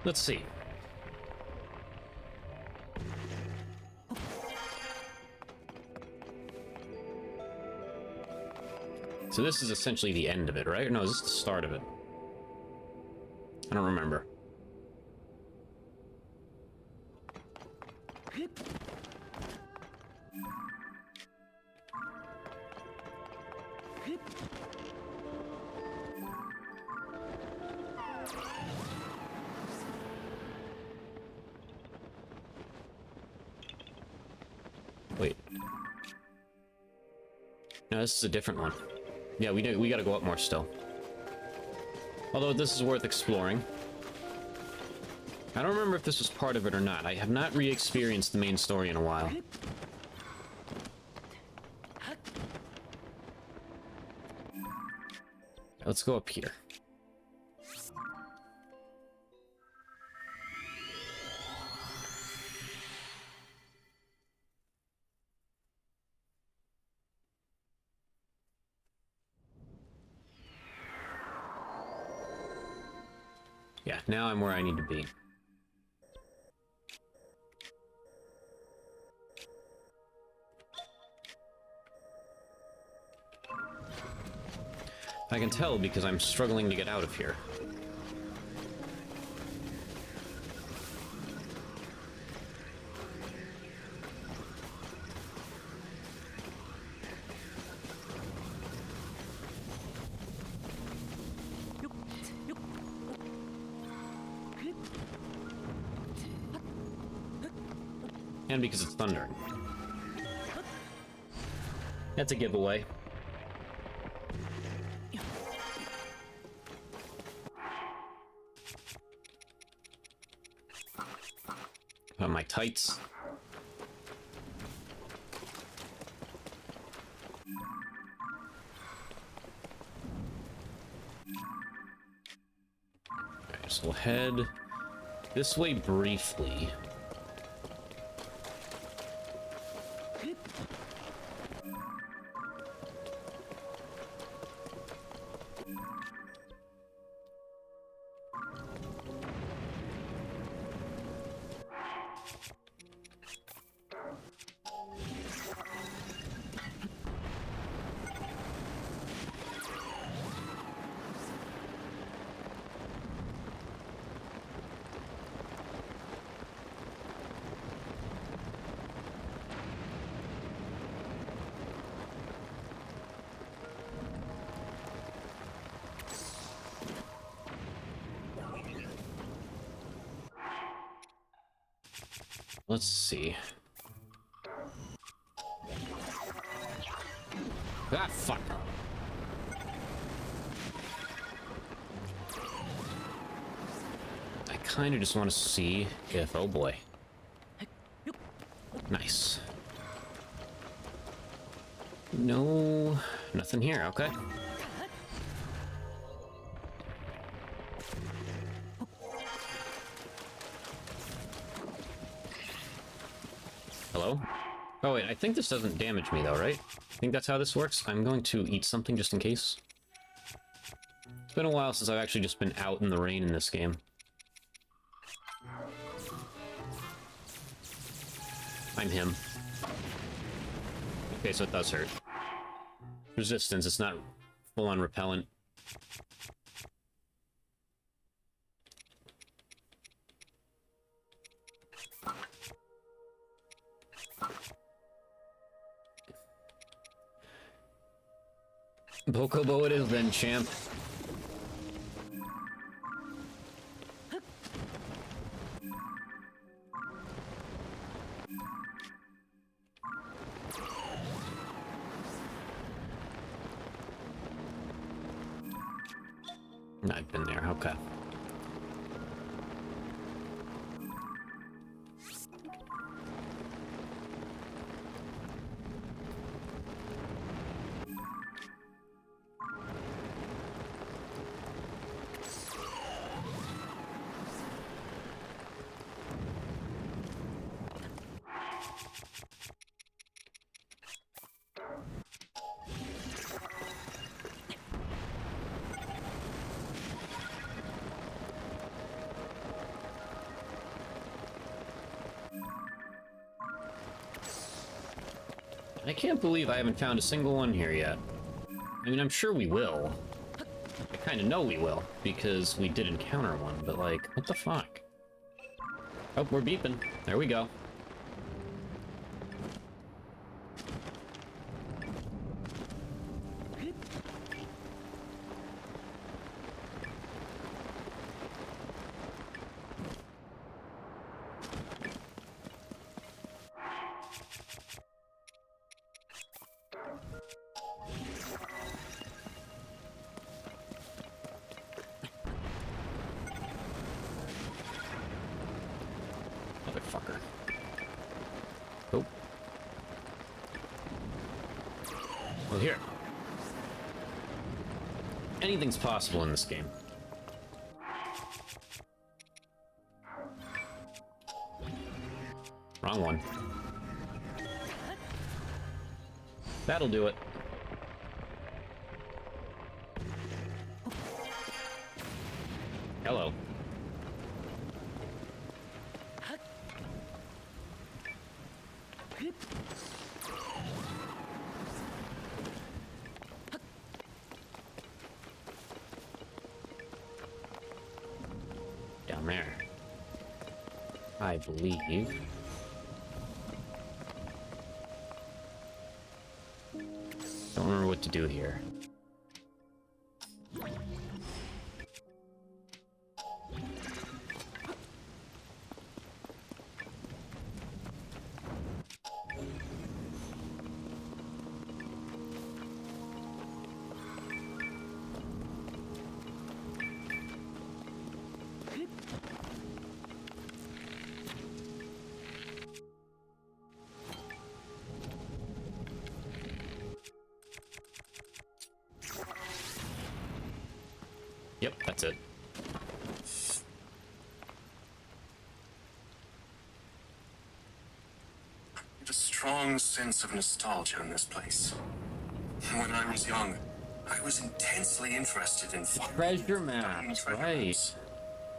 Let's see. So this is essentially the end of it, right? Or no, is this the start of it? I don't remember. Wait. No, this is a different one. Yeah, we gotta go up more still. Although this is worth exploring. I don't remember if this was part of it or not. I have not re-experienced the main story in a while. Let's go up here. Yeah, now I'm where I need to be. I can tell because I'm struggling to get out of here. And because it's thundering. That's a giveaway. My tights. Alright, so we'll head this way briefly. Let's see. Ah, fuck. I kind of just want to see if... Oh, boy. Nice. No... Nothing here, okay. Hello? Oh, wait, I think this doesn't damage me, though, right? I think that's how this works. I'm going to eat something just in case. It's been a while since I've actually just been out in the rain in this game. I'm him. Okay, so it does hurt. Resistance, it's not full-on repellent. Bokobo it is then, champ. I've been there, okay. I can't believe I haven't found a single one here yet. I mean, I'm sure we will. I kind of know we will, because we did encounter one, but like, what the fuck? Oh, we're beeping. There we go. Motherfucker. Oh. Well, here. Anything's possible in this game. Wrong one. That'll do it. Hello. Down there. I believe. Don't remember what to do here. Yep, that's it. A strong sense of nostalgia in this place. When I was young, I was intensely interested in Treasure maps, right.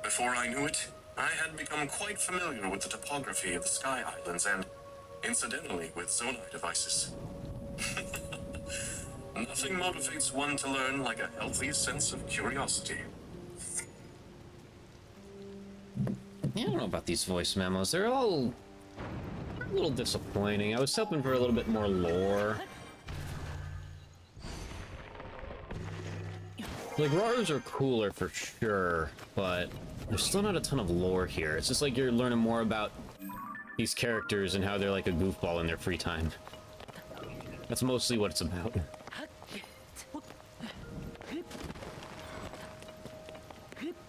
Before I knew it, I had become quite familiar with the topography of the Sky Islands and, incidentally, with Zonai devices. Nothing motivates one to learn like a healthy sense of curiosity. Yeah, I don't know about these voice memos. They're all a little disappointing. I was hoping for a little bit more lore. Like, Raurus are cooler for sure, but there's still not a ton of lore here. It's just like you're learning more about these characters and how they're like a goofball in their free time. That's mostly what it's about.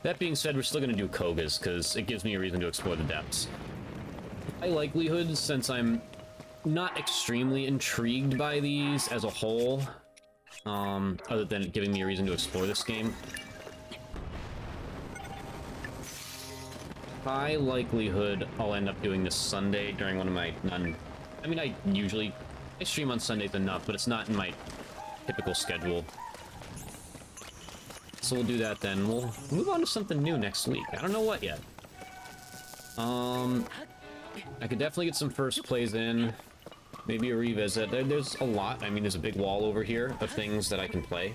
That being said, we're still going to do Koga's, because it gives me a reason to explore the depths. High likelihood, since I'm not extremely intrigued by these as a whole, other than it giving me a reason to explore this game. High likelihood I'll end up doing this Sunday during one of my I mean, I stream on Sundays enough, but it's not in my typical schedule. So we'll do that then. We'll move on to something new next week. I don't know what yet. I could definitely get some first plays in. Maybe a revisit. There's a lot. I mean, there's a big wall over here of things that I can play.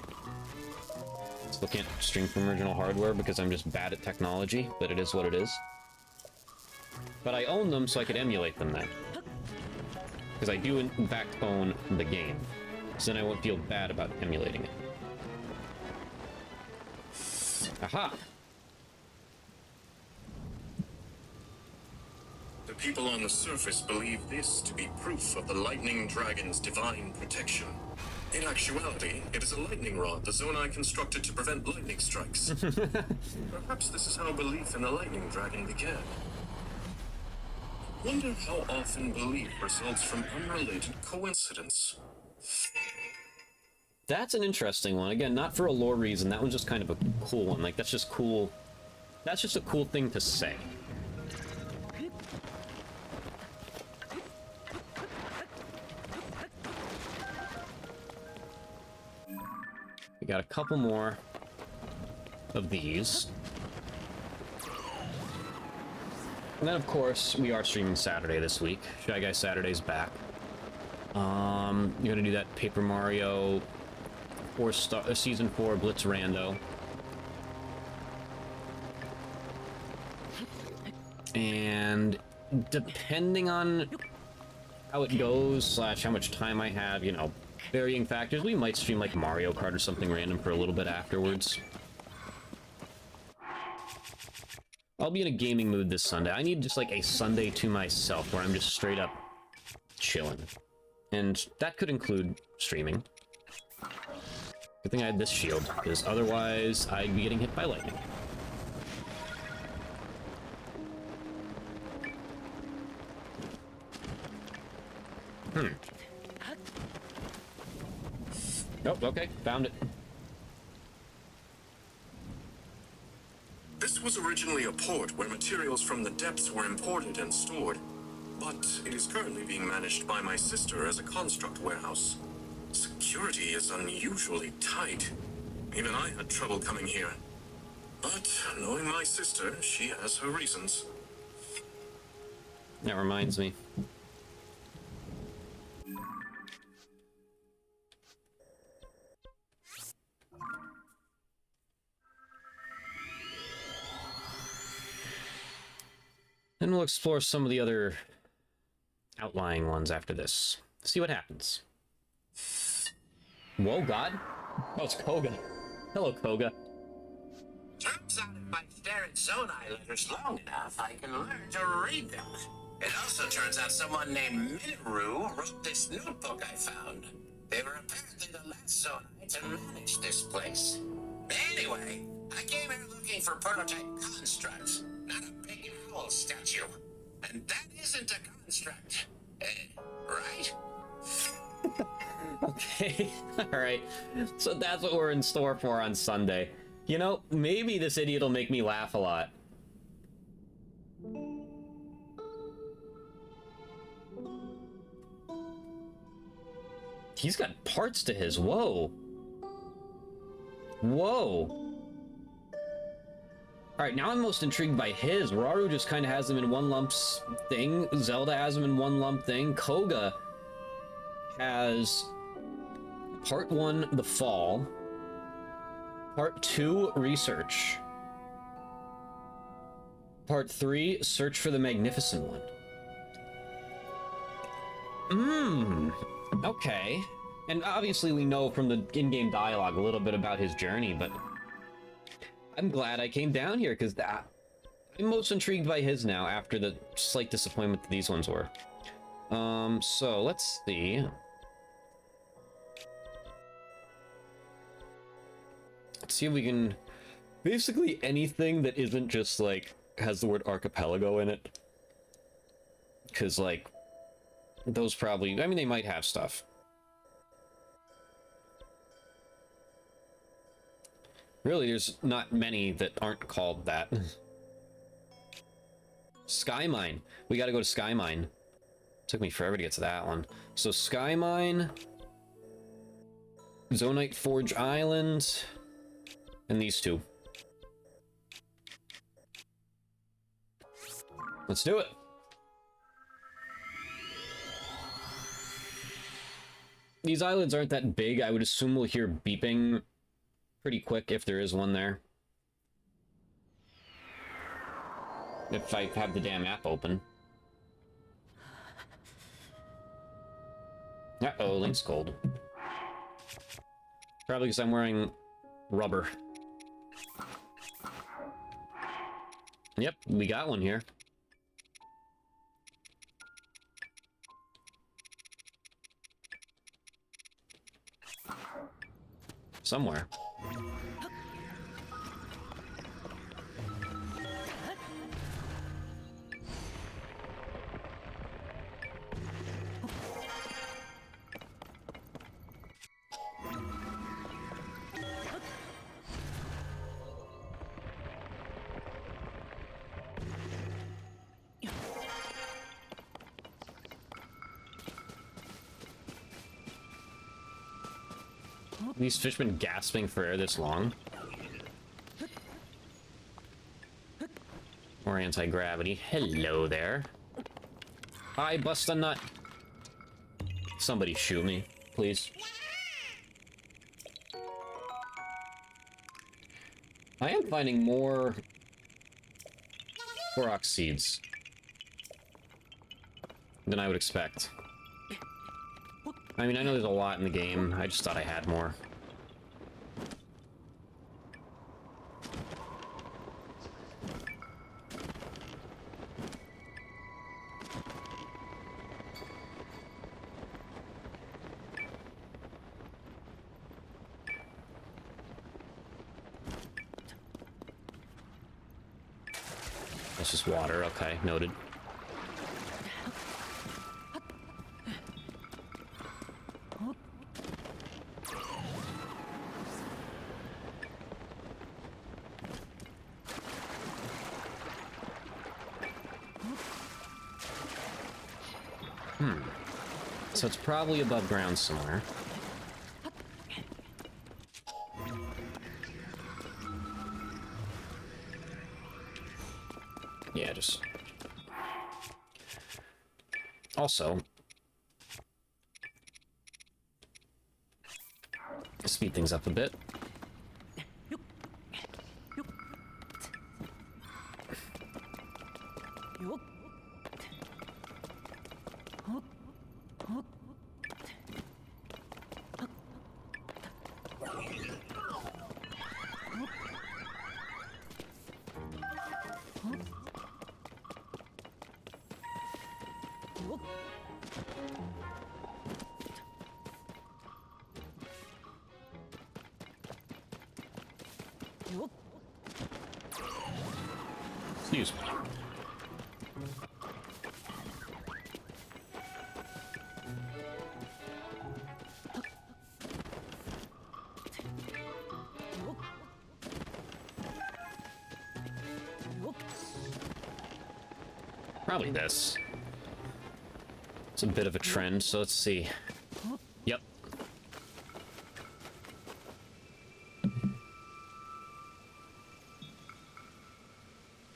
Still can't stream from original hardware because I'm just bad at technology, but it is what it is. But I own them so I could emulate them then. Because I do in fact own the game. So then I won't feel bad about emulating it. Aha! The people on the surface believe this to be proof of the lightning dragon's divine protection. In actuality, it is a lightning rod the Zonai constructed to prevent lightning strikes. Perhaps this is how belief in the lightning dragon began. Wonder how often belief results from unrelated coincidence. That's an interesting one. Again, not for a lore reason. That one's just kind of a cool one. Like, that's just cool. That's just a cool thing to say. We got a couple more of these. And then, of course, we are streaming Saturday this week. Shy Guy Saturday's back. You're gonna do that Paper Mario Season 4 Blitz Rando. And depending on how it goes, slash how much time I have, you know, varying factors, we might stream like Mario Kart or something random for a little bit afterwards. I'll be in a gaming mood this Sunday. I need just like a Sunday to myself where I'm just straight up chilling. And that could include streaming. Good thing I had this shield, because otherwise I'd be getting hit by lightning. Oh, okay, found it. This was originally a port where materials from the depths were imported and stored, but it is currently being managed by my sister as a construct warehouse. Security is unusually tight. Even I had trouble coming here. But knowing my sister, she has her reasons. That reminds me. Then we'll explore some of the other outlying ones after this. See what happens. Whoa, God. Oh, it's Koga. Hello, Koga. Turns out if I stare at Zonai letters long enough, I can learn to read them. It also turns out someone named Minoru wrote this notebook I found. They were apparently the last Zonai to manage this place. Anyway, I came here looking for prototype constructs, not a big owl statue. And that isn't a construct, right? Okay, alright. So that's what we're in store for on Sunday. You know, maybe this idiot will make me laugh a lot. He's got parts to his. Whoa. Whoa. Alright, now I'm most intrigued by his. Rauru just kind of has him in one lump thing. Zelda has him in one lump thing. Koga has Part 1, The Fall. Part 2, Research. Part 3, Search for the Magnificent One. Okay. And obviously we know from the in-game dialogue a little bit about his journey, but I'm glad I came down here, because I'm most intrigued by his now after the slight disappointment that these ones were. So let's see. Let's see if we can... Basically anything that isn't just, like, has the word archipelago in it. Because, like, those probably... I mean, they might have stuff. Really, there's not many that aren't called that. Sky Mine. We gotta go to Sky Mine. Took me forever to get to that one. So Sky Mine, Zonite Forge Island, and these two. Let's do it. These islands aren't that big. I would assume we'll hear beeping pretty quick if there is one there. If I have the damn app open. Uh-oh, Link's cold. Probably because I'm wearing rubber. Yep, we got one here. Somewhere. These fish been gasping for air this long? Or anti-gravity. Hello there. I bust a nut. Somebody shoot me, please. I am finding more Korok seeds than I would expect. I mean, I know there's a lot in the game. I just thought I had more. That's just water. Okay, noted. So it's probably above ground somewhere. Yeah, just... Also... speed things up a bit. Excuse me. Probably this. It's a bit of a trend, so let's see. Yep.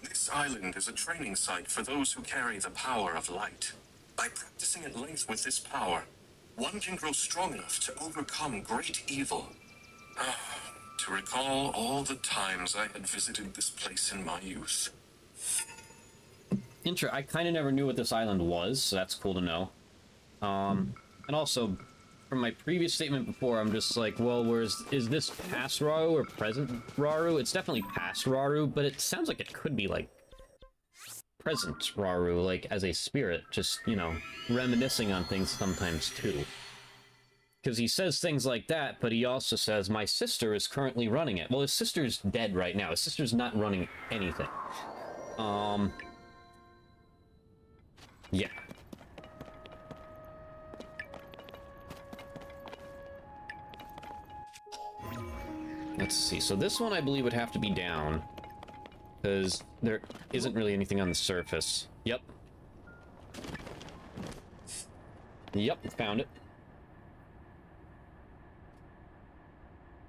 This island is a training site for those who carry the power of light. By practicing at length with this power, one can grow strong enough to overcome great evil. To recall all the times I had visited this place in my youth. I kind of never knew what this island was, so that's cool to know. And also, from my previous statement before, I'm just like, well, is this past Rauru or present Rauru? It's definitely past Rauru, but it sounds like it could be, like, present Rauru, like, as a spirit, just, you know, reminiscing on things sometimes, too. Because he says things like that, but he also says, my sister is currently running it. Well, his sister's dead right now. His sister's not running anything. Yeah. Let's see. So this one, I believe, would have to be down. Because there isn't really anything on the surface. Yep. Yep, found it.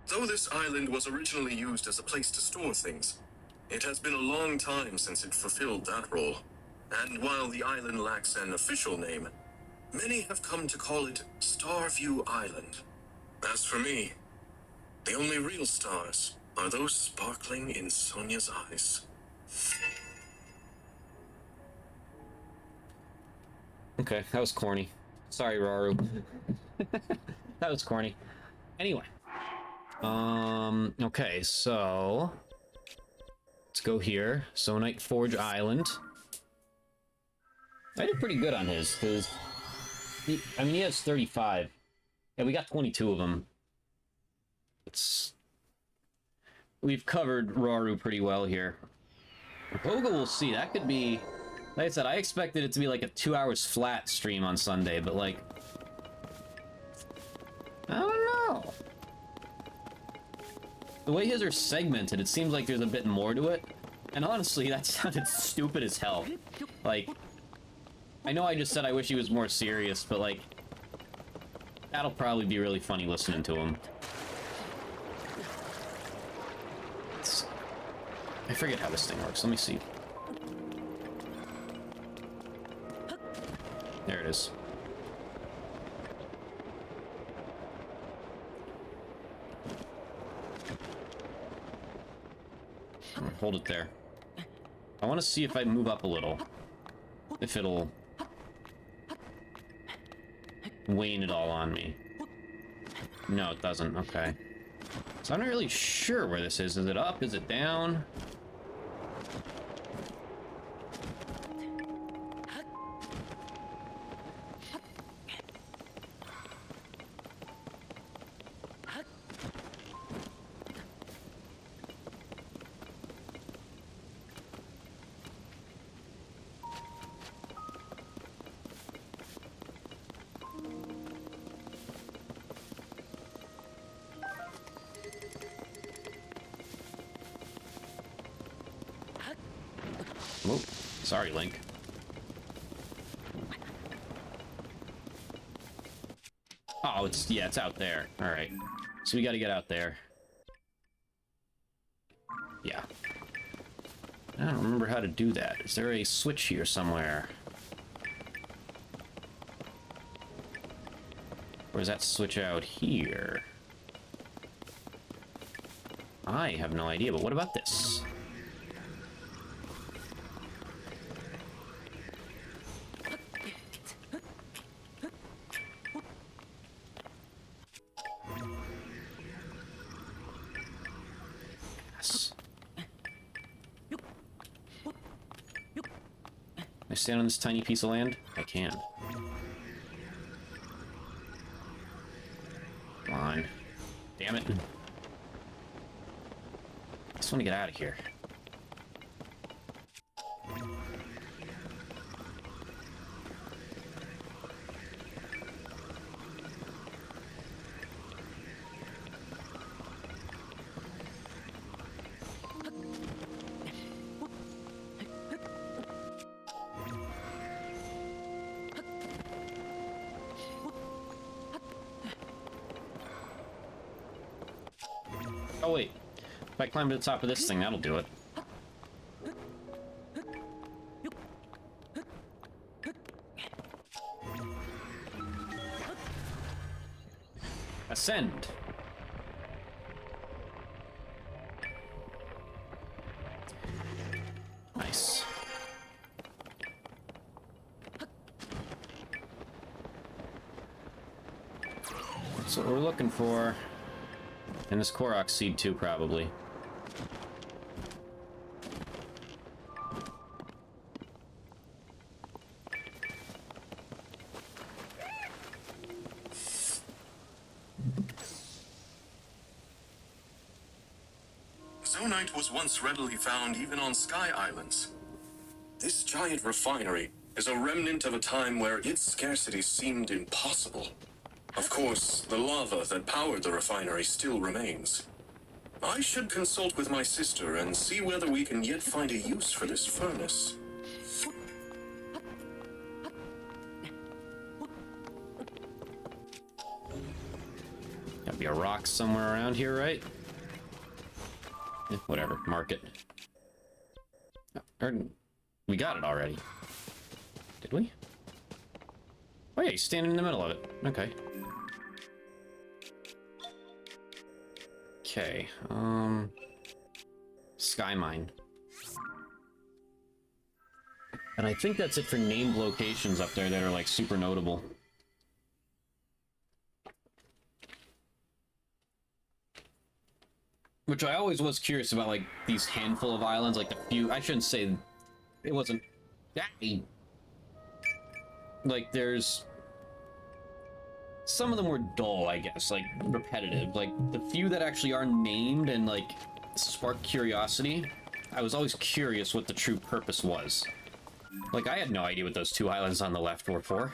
Though this island was originally used as a place to store things, it has been a long time since it fulfilled that role. And while the island lacks an official name, many have come to call it Starview Island. As for me, the only real stars are those sparkling in Sonia's eyes. Okay, that was corny. Sorry, Rauru. That was corny. Anyway. Okay, so... let's go here. Sonite Forge Island. I did pretty good on his, because... I mean, he has 35. Yeah, we got 22 of them. We've covered Rauru pretty well here. Poga, we'll see. That could be... like I said, I expected it to be like a 2 hours flat stream on Sunday, but like... I don't know. The way his are segmented, it seems like there's a bit more to it. And honestly, that sounded stupid as hell. Like... I know I just said I wish he was more serious, but like... that'll probably be really funny listening to him. I forget how this thing works. Let me see. There it is. Hold it there. I want to see if I move up a little. If it'll... wane it all on me. No, it doesn't. Okay. So I'm not really sure where this is. Is it up? Is it down? Whoa. Sorry, Link. Oh, it's out there. Alright. So we gotta get out there. Yeah. I don't remember how to do that. Is there a switch here somewhere? Or is that switch out here? I have no idea, but what about this? Stand on this tiny piece of land? I can. Come on. Damn it. I just want to get out of here. Oh wait, if I climb to the top of this thing, that'll do it. Ascend. Nice. That's what we're looking for. And this Korok seed too, probably. Zonite was once readily found even on Sky Islands. This giant refinery is a remnant of a time where its scarcity seemed impossible. Of course, the lava that powered the refinery still remains. I should consult with my sister and see whether we can yet find a use for this furnace. Gotta be a rock somewhere around here, right? Whatever, mark it. We got it already. Did we? Oh yeah, he's standing in the middle of it. Okay. Okay, Sky Mine. And I think that's it for named locations up there that are, like, super notable. Which I always was curious about, like, these handful of islands, like the few... I shouldn't say... It wasn't... Like, there's... Some of them were dull, I guess, like, repetitive. Like, the few that actually are named and, like, spark curiosity, I was always curious what the true purpose was. Like, I had no idea what those two islands on the left were for.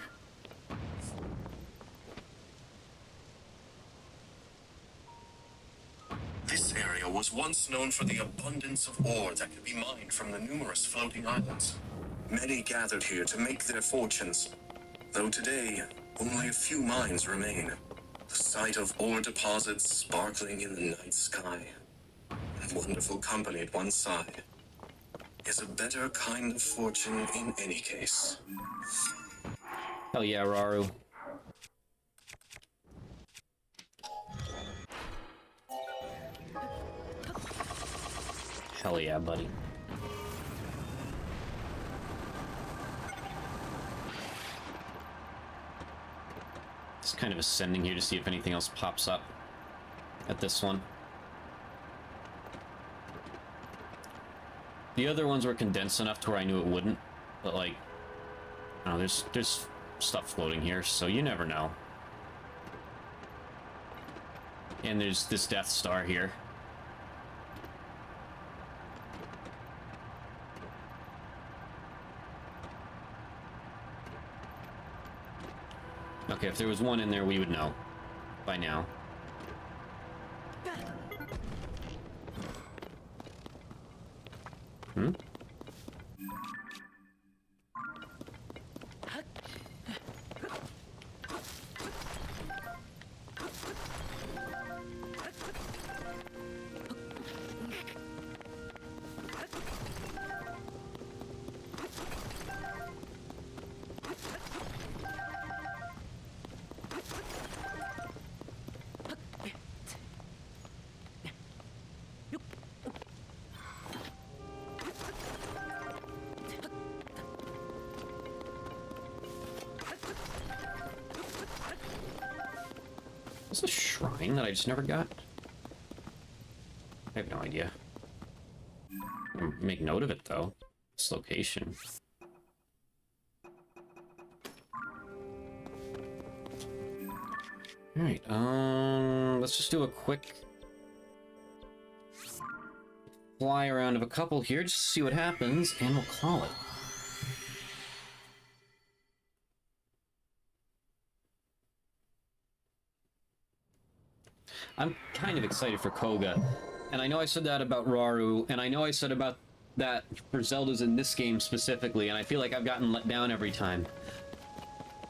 This area was once known for the abundance of ore that could be mined from the numerous floating islands. Many gathered here to make their fortunes, though today, only a few mines remain. The sight of ore deposits sparkling in the night sky, and wonderful company at one side, is a better kind of fortune in any case. Hell yeah, Rauru. Hell yeah, buddy. Just kind of ascending here to see if anything else pops up at this one. The other ones were condensed enough to where I knew it wouldn't, but like, I don't know, there's stuff floating here, so you never know. And there's this Death Star here. Okay, if there was one in there, we would know by now. Hmm? Is this a shrine that I just never got? I have no idea. I'll make note of it though. This location. Alright, let's just do a quick fly around of a couple here just to see what happens, and we'll call it. I'm kind of excited for Koga, and I know I said that about Rauru, and I know I said about that for Zelda's in this game specifically, and I feel like I've gotten let down every time.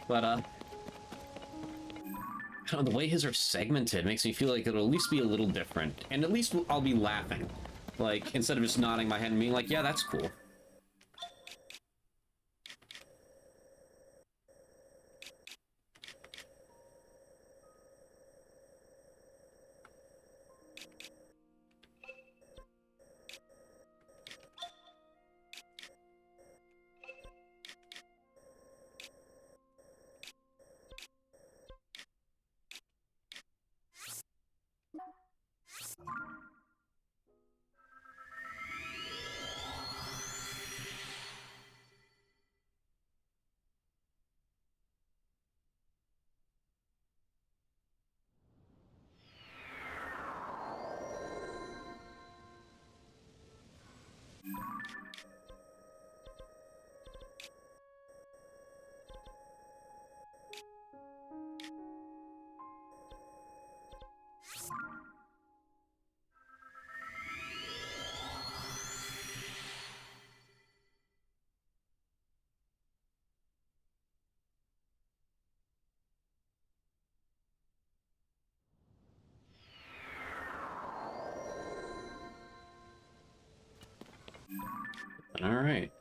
But, I don't know, the way his are segmented makes me feel like it'll at least be a little different, and at least I'll be laughing. Like, instead of just nodding my head and being like, yeah, that's cool. Alright.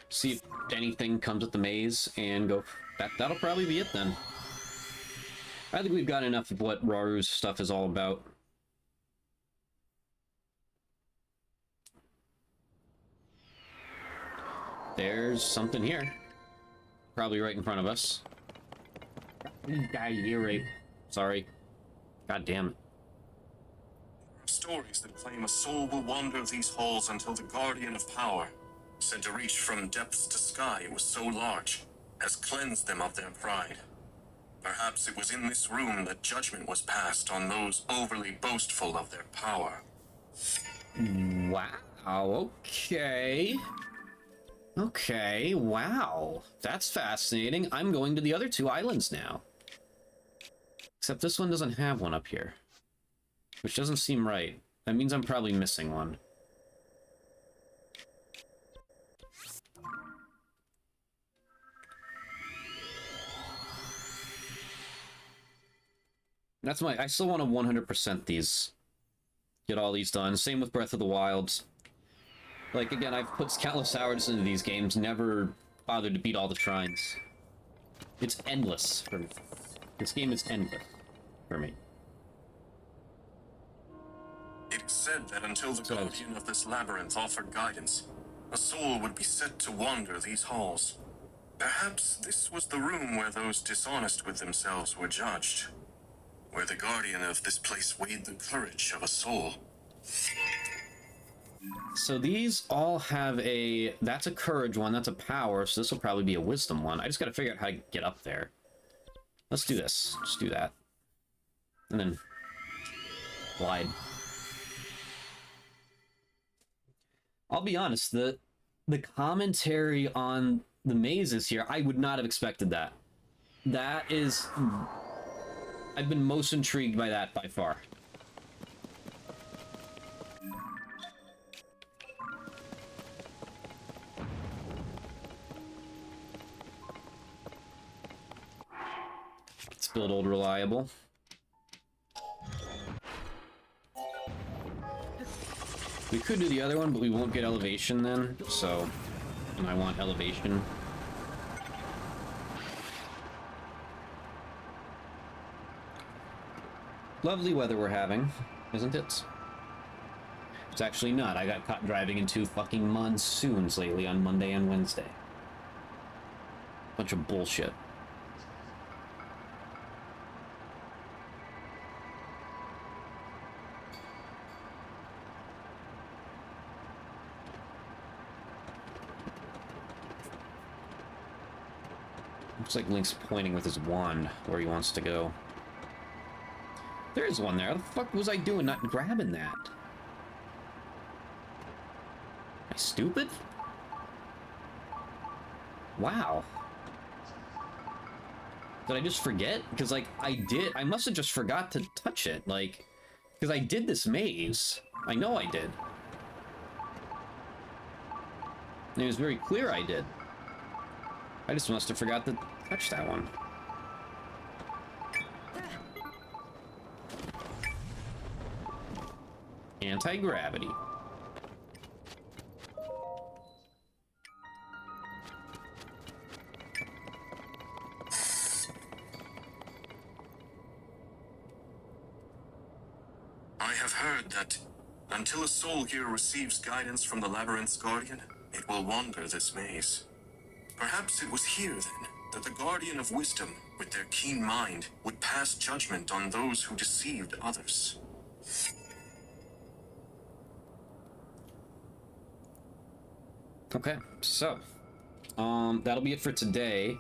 See if anything comes with the maze and go... That'll probably be it then. I think we've got enough of what Rauru's stuff is all about. There's something here. Probably right in front of us. Ear rape. Sorry. God damn it. Stories that claim a soul will wander these halls until the Guardian of Power, said to reach from depths to sky was so large, has cleansed them of their pride. Perhaps it was in this room that judgment was passed on those overly boastful of their power. Wow, okay. Okay, wow. That's fascinating. I'm going to the other two islands now. Except this one doesn't have one up here. Which doesn't seem right. That means I'm probably missing one. That's I still want to 100% these. Get all these done. Same with Breath of the Wild. Like, again, I've put countless hours into these games, never bothered to beat all the shrines. It's endless for me. This game is endless for me. It is said that until the Guardian of this labyrinth offered guidance, a soul would be set to wander these halls. Perhaps this was the room where those dishonest with themselves were judged. Where the Guardian of this place weighed the courage of a soul. So these all have a... That's a courage one, that's a power, so this will probably be a wisdom one. I just gotta figure out how to get up there. Let's do this. Just do that. And then... glide. I'll be honest, the commentary on the mazes here, I would not have expected that. That is... I've been most intrigued by that by far. Let's build Old Reliable. We could do the other one, but we won't get elevation then, so... And I want elevation. Lovely weather we're having, isn't it? It's actually not. I got caught driving in 2 fucking monsoons lately on Monday and Wednesday. Bunch of bullshit. Looks like Link's pointing with his wand where he wants to go. There is one there. How the fuck was I doing not grabbing that? Am I stupid? Wow. Did I just forget? Because, like, I must have just forgot to touch it. Like, because I did this maze. I know I did. And it was very clear I did. I just must have forgot to touch that one. Anti-gravity. I have heard that until a soul here receives guidance from the Labyrinth's Guardian, it will wander this maze. Perhaps it was here, then, that the Guardian of Wisdom, with their keen mind, would pass judgment on those who deceived others. Okay, so, that'll be it for today.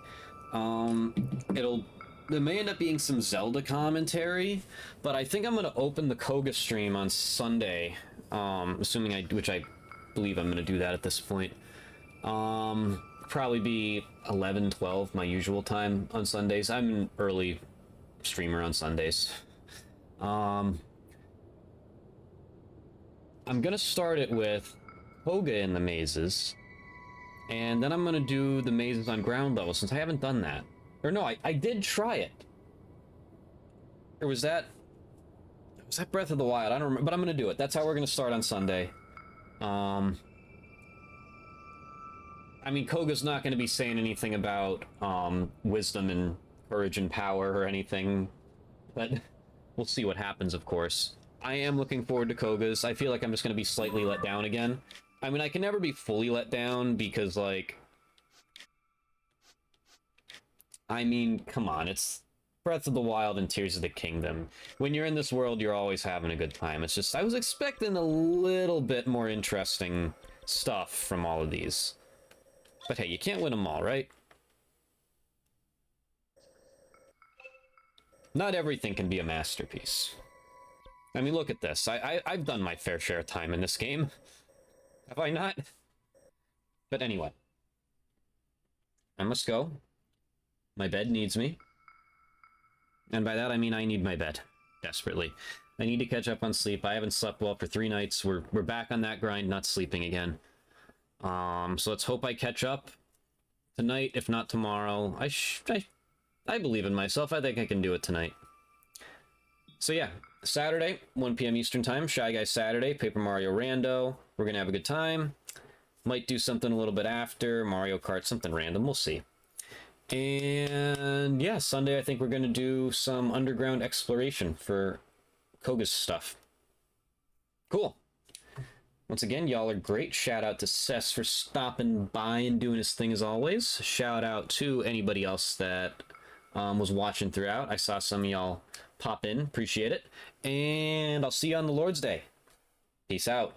There may end up being some Zelda commentary, but I think I'm gonna open the Koga stream on Sunday, assuming which I believe I'm gonna do that at this point. Probably be 11, 12, my usual time on Sundays. I'm an early streamer on Sundays. I'm gonna start it with Koga in the mazes, and then I'm gonna do the mazes on ground level, since I haven't done that. Or no, I did try it. Or was that Breath of the Wild? I don't remember, but I'm gonna do it. That's how we're gonna start on Sunday. I mean, Koga's not going to be saying anything about wisdom and courage and power or anything, but we'll see what happens, of course. I am looking forward to Koga's. I feel like I'm just going to be slightly let down again. I mean, I can never be fully let down because, like... I mean, come on, it's Breath of the Wild and Tears of the Kingdom. When you're in this world, you're always having a good time. It's just, I was expecting a little bit more interesting stuff from all of these. But hey, you can't win them all, right? Not everything can be a masterpiece. I mean, look at this. I've done my fair share of time in this game. Have I not? But anyway. I must go. My bed needs me. And by that, I mean I need my bed. Desperately. I need to catch up on sleep. I haven't slept well for 3 nights. We're back on that grind, not sleeping again. So let's hope I catch up tonight, if not tomorrow. I believe in myself. I think I can do it tonight. So yeah, Saturday, 1 p.m. Eastern Time, Shy Guy Saturday, Paper Mario Rando. We're gonna have a good time. Might do something a little bit after, Mario Kart, something random, we'll see. And yeah, Sunday I think we're gonna do some underground exploration for Koga's stuff. Cool. Once again, y'all are great. Shout out to Cess for stopping by and doing his thing as always. Shout out to anybody else that was watching throughout. I saw some of y'all pop in. Appreciate it. And I'll see you on the Lord's Day. Peace out.